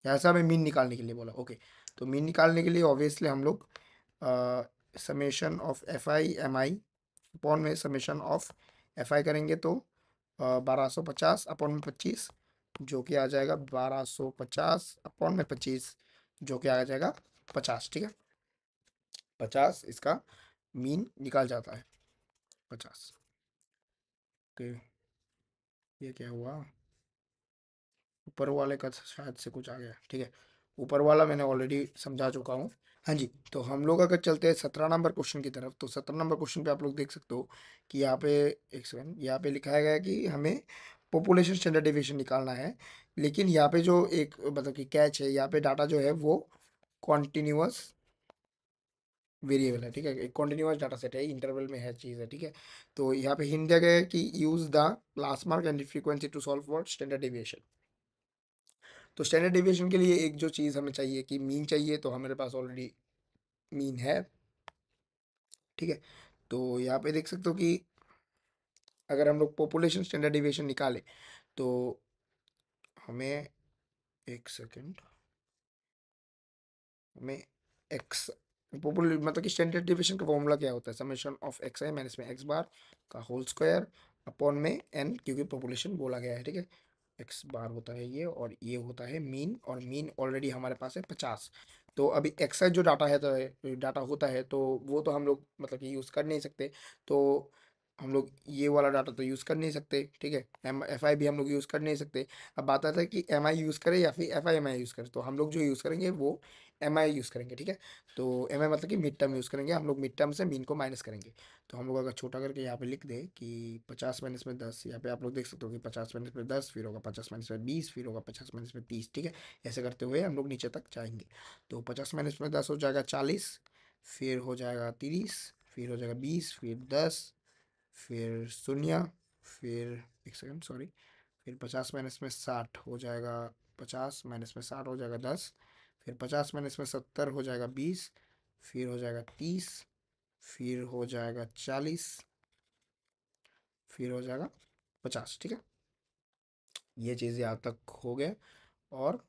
यहाँ से हमें मीन निकालने के लिए बोला, ओके। तो मीन निकालने के लिए ऑब्वियसली हम लोग summation of F I am I upon में समेशन ऑफ एफ आई करेंगे, तो 1250 अपॉन में 25, जो कि आ जाएगा 1250 अपॉन में 25, जो कि आ जाएगा 50, ठीक है। 50 इसका मीन निकाल जाता है। 50। ओके, ये क्या हुआ, ऊपर वाले का शायद से कुछ आ गया, ठीक है। ऊपर वाला मैंने ऑलरेडी समझा चुका हूँ। हाँ जी, तो हम लोग अगर चलते हैं 17 नंबर क्वेश्चन की तरफ, तो 17 नंबर क्वेश्चन पे आप लोग देख सकते हो कि यहाँ पे, एक सेकंड, यहाँ पे लिखा गया है कि हमें पॉपुलेशन स्टैंडर्ड डेविएशन निकालना है। लेकिन यहाँ पे जो एक मतलब कि कैच है, यहाँ पे डाटा जो है वो कॉन्टिन्यूअस वेरिएबल है, ठीक है, एक कॉन्टिन्यूअस डाटा सेट है, इंटरवल में है चीज़ है, ठीक है। तो यहाँ पे हिंट दिया गया है कि use the class mark and frequency to solve for standard deviation. तो स्टैंडर्ड डेविएशन के लिए एक जो चीज़ हमें चाहिए कि मीन चाहिए, तो हमारे पास ऑलरेडी मीन है, ठीक है। तो यहाँ पे देख सकते हो कि अगर हम लोग पॉपुलेशन स्टैंडर्ड डेविएशन निकालें तो हमें, एक सेकेंड, हमें एक्स पॉपुलर मतलब कि स्टैंडर्ड डेविएशन का फॉर्मूला क्या होता है, summation of x I minus में एक्स बार का होल स्क्वायर अपॉन में एन, क्योंकि पॉपुलेशन बोला गया है, ठीक है। एक्स बार होता है ये, और ये होता है मीन, और मीन ऑलरेडी हमारे पास है 50। तो अभी एक्साइज जो डाटा है, तो डाटा होता है, तो वो तो हम लोग मतलब कि यूज़ कर नहीं सकते। तो हम लोग ये वाला डाटा तो यूज़ कर नहीं सकते, ठीक है। एम एफ आई भी हम लोग यूज़ कर नहीं सकते। अब बात आता है कि एम आई यूज़ करें या फिर F I am I use करें, तो हम लोग जो यूज़ करेंगे वो एम आई यूज़ करेंगे, ठीक है। तो एम आई मतलब कि मिड टर्म यूज़ करेंगे, हम लोग मिड टर्म से मीन को माइनस करेंगे। तो हम लोग अगर छोटा करके यहाँ पे लिख दें कि 50 - 10, यहाँ पे आप लोग देख सकते हो कि 50 - 10, फिर होगा 50 - 20, फिर होगा 50 - 30, ठीक है। ऐसे करते हुए हम लोग नीचे तक जाएंगे। तो 50 - 10 हो जाएगा 40, फिर हो जाएगा 30, फिर हो जाएगा 20, फिर 10, फिर शून्य, फिर एक सेकंड सॉरी, फिर 50 - 60 हो जाएगा 50, -60 हो जाएगा 10, फिर 50 - 70 हो जाएगा 20, फिर हो जाएगा 30, फिर हो जाएगा 40, फिर हो जाएगा 50, ठीक है। ये चीज़ यहाँ तक हो गया। और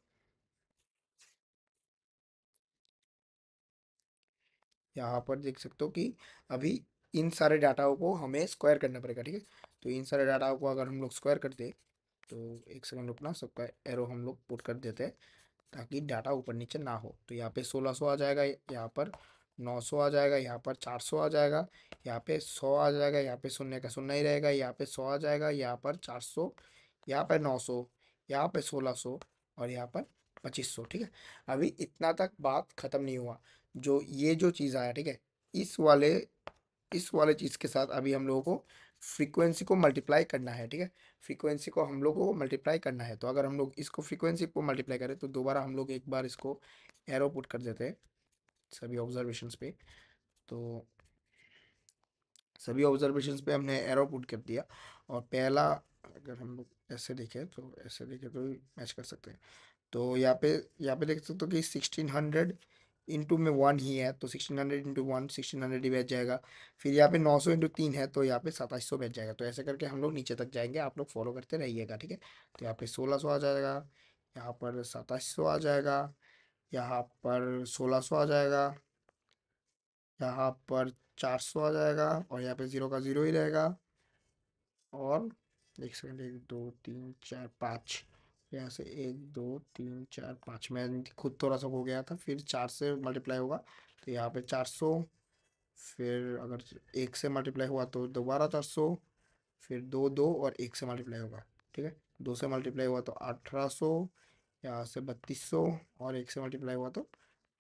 यहाँ पर देख सकते हो कि अभी इन सारे डाटाओं को हमें स्क्वायर करना पड़ेगा, ठीक है। तो इन सारे डाटाओं को अगर हम लोग स्क्वायर करते, तो एक सेकंड रुकना, सबका एरो हम लोग पुट कर देते हैं ताकि डाटा ऊपर नीचे ना हो। तो यहाँ पे 1600 आ जाएगा, यहाँ पर 900 आ जाएगा, यहाँ पर 400 आ जाएगा, यहाँ पे 100 आ जाएगा, यहाँ पे शून्य का शून्य ही रहेगा, यहाँ पे 100 आ जाएगा, यहाँ पर 400, यहाँ पर 900, यहाँ पे 1600, और यहाँ पर 2500, ठीक है। अभी इतना तक बात खत्म नहीं हुआ। जो ये जो चीज़ आया, ठीक है, इस वाले इस वाले चीज़ के साथ अभी हम लोगों को फ्रीक्वेंसी को मल्टीप्लाई करना है, ठीक है। फ्रीक्वेंसी को हम लोगों को मल्टीप्लाई करना है, तो अगर हम लोग इसको फ्रीक्वेंसी को मल्टीप्लाई करें, तो दोबारा हम लोग एक बार इसको एरो पुट कर देते हैं सभी ऑब्जर्वेशंस पे। तो सभी ऑब्जर्वेशंस पे हमने एरो पुट कर दिया, और पहला, अगर हम लोग ऐसे देखें तो मैच कर सकते हैं। तो यहाँ पे देख सकते हो कि 1600 इंटू में वन ही है, तो 1600 इंटू वन 1600 ही बैच जाएगा। फिर यहाँ पे 900 इंटू तीन है, तो यहाँ पे 2700 बैच जाएगा। तो ऐसे करके हम लोग नीचे तक जाएंगे, आप लोग फॉलो करते रहिएगा, ठीक है। तो यहाँ पे 1600 आ जाएगा, यहाँ पर 2700 आ जाएगा, यहाँ पर 1600 आ जाएगा, यहाँ पर 400 आ जाएगा, और यहाँ पे जीरो का जीरो ही रहेगा। और एक सेकंड, 1 2 3 4 5, यहाँ से 1 2 3 4 5, मैं खुद थोड़ा सा हो गया था, फिर 4 से मल्टीप्लाई होगा, तो यहाँ पे 400, फिर अगर एक से मल्टीप्लाई हुआ तो दोबारा 400, फिर दो दो और एक से मल्टीप्लाई होगा, ठीक है। दो से मल्टीप्लाई हुआ तो 1800, यहाँ से 3200, और एक से मल्टीप्लाई हुआ तो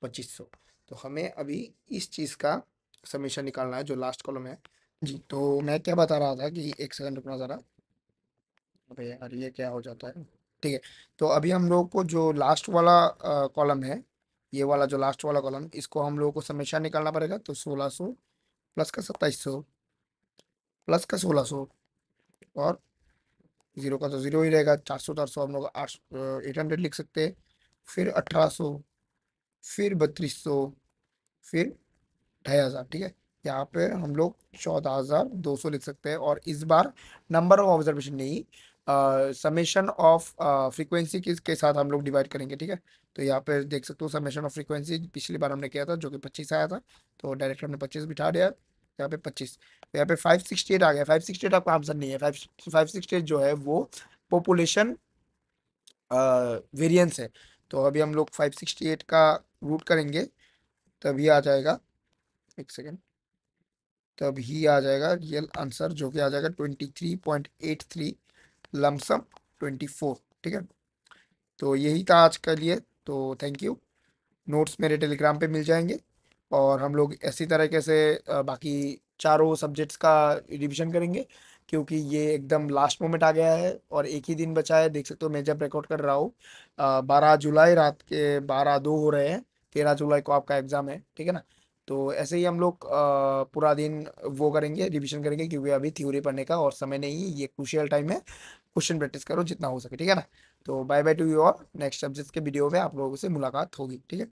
2500। तो हमें अभी इस चीज़ का समीशन निकालना है, जो लास्ट कॉलम है। जी, तो मैं क्या बता रहा था कि एक सेकंड रुकना ज़रा। अबे यार, ये क्या हो जाता है, ठीक है। तो अभी हम लोग को जो लास्ट वाला कॉलम है, ये वाला जो लास्ट वाला कॉलम, इसको हम लोगों को समीशन निकालना पड़ेगा। तो 1600 प्लस का 2700 प्लस का 1600, और जीरो का तो जीरो ही रहेगा, 400 हम लोग 800 लिख सकते हैं, फिर 1800, फिर 3200, फिर 2500, ठीक है। यहाँ पे हम लोग 14,200 लिख सकते हैं, और इस बार नंबर ऑफ ऑब्जर्वेशन नहीं, समेशन ऑफ फ्रीक्वेंसी के साथ हम लोग डिवाइड करेंगे, ठीक है। तो यहाँ पे देख सकते हो समेशन ऑफ फ्रीक्वेंसी पिछली बार हमने किया था, जो कि 25 आया था, तो डायरेक्ट हमने 25 बिठा दिया, यहाँ पे 25। तो यहाँ पे 568 आ गया। 568 आपका आंसर नहीं है, 568 जो है वो पॉपुलेशन वेरिएंस है। तो अभी हम लोग 568 का रूट करेंगे, तभी आ जाएगा, एक सेकेंड, तभी आ जाएगा रियल आंसर, जो कि आ जाएगा 23.83 लमसम 24। ठीक है, तो यही था आज के लिए। तो थैंक यू। नोट्स मेरे टेलीग्राम पे मिल जाएंगे, और हम लोग इसी तरीके से बाकी चारों सब्जेक्ट्स का रिवीजन करेंगे, क्योंकि ये एकदम लास्ट मोमेंट आ गया है और एक ही दिन बचा है। देख सकते हो मैं जब रिकॉर्ड कर रहा हूँ 12 जुलाई रात के 12:02 हो रहे हैं। 13 जुलाई को आपका एग्ज़ाम है, ठीक है ना। तो ऐसे ही हम लोग पूरा दिन वो करेंगे, रिवीजन करेंगे, क्योंकि अभी थ्योरी पढ़ने का और समय नहीं है, ये क्रूशियल टाइम है। क्वेश्चन प्रैक्टिस करो जितना हो सके, ठीक है ना। तो बाय बाय टू यू और नेक्स्ट सब्जेक्ट के वीडियो में आप लोगों से मुलाकात होगी, ठीक है।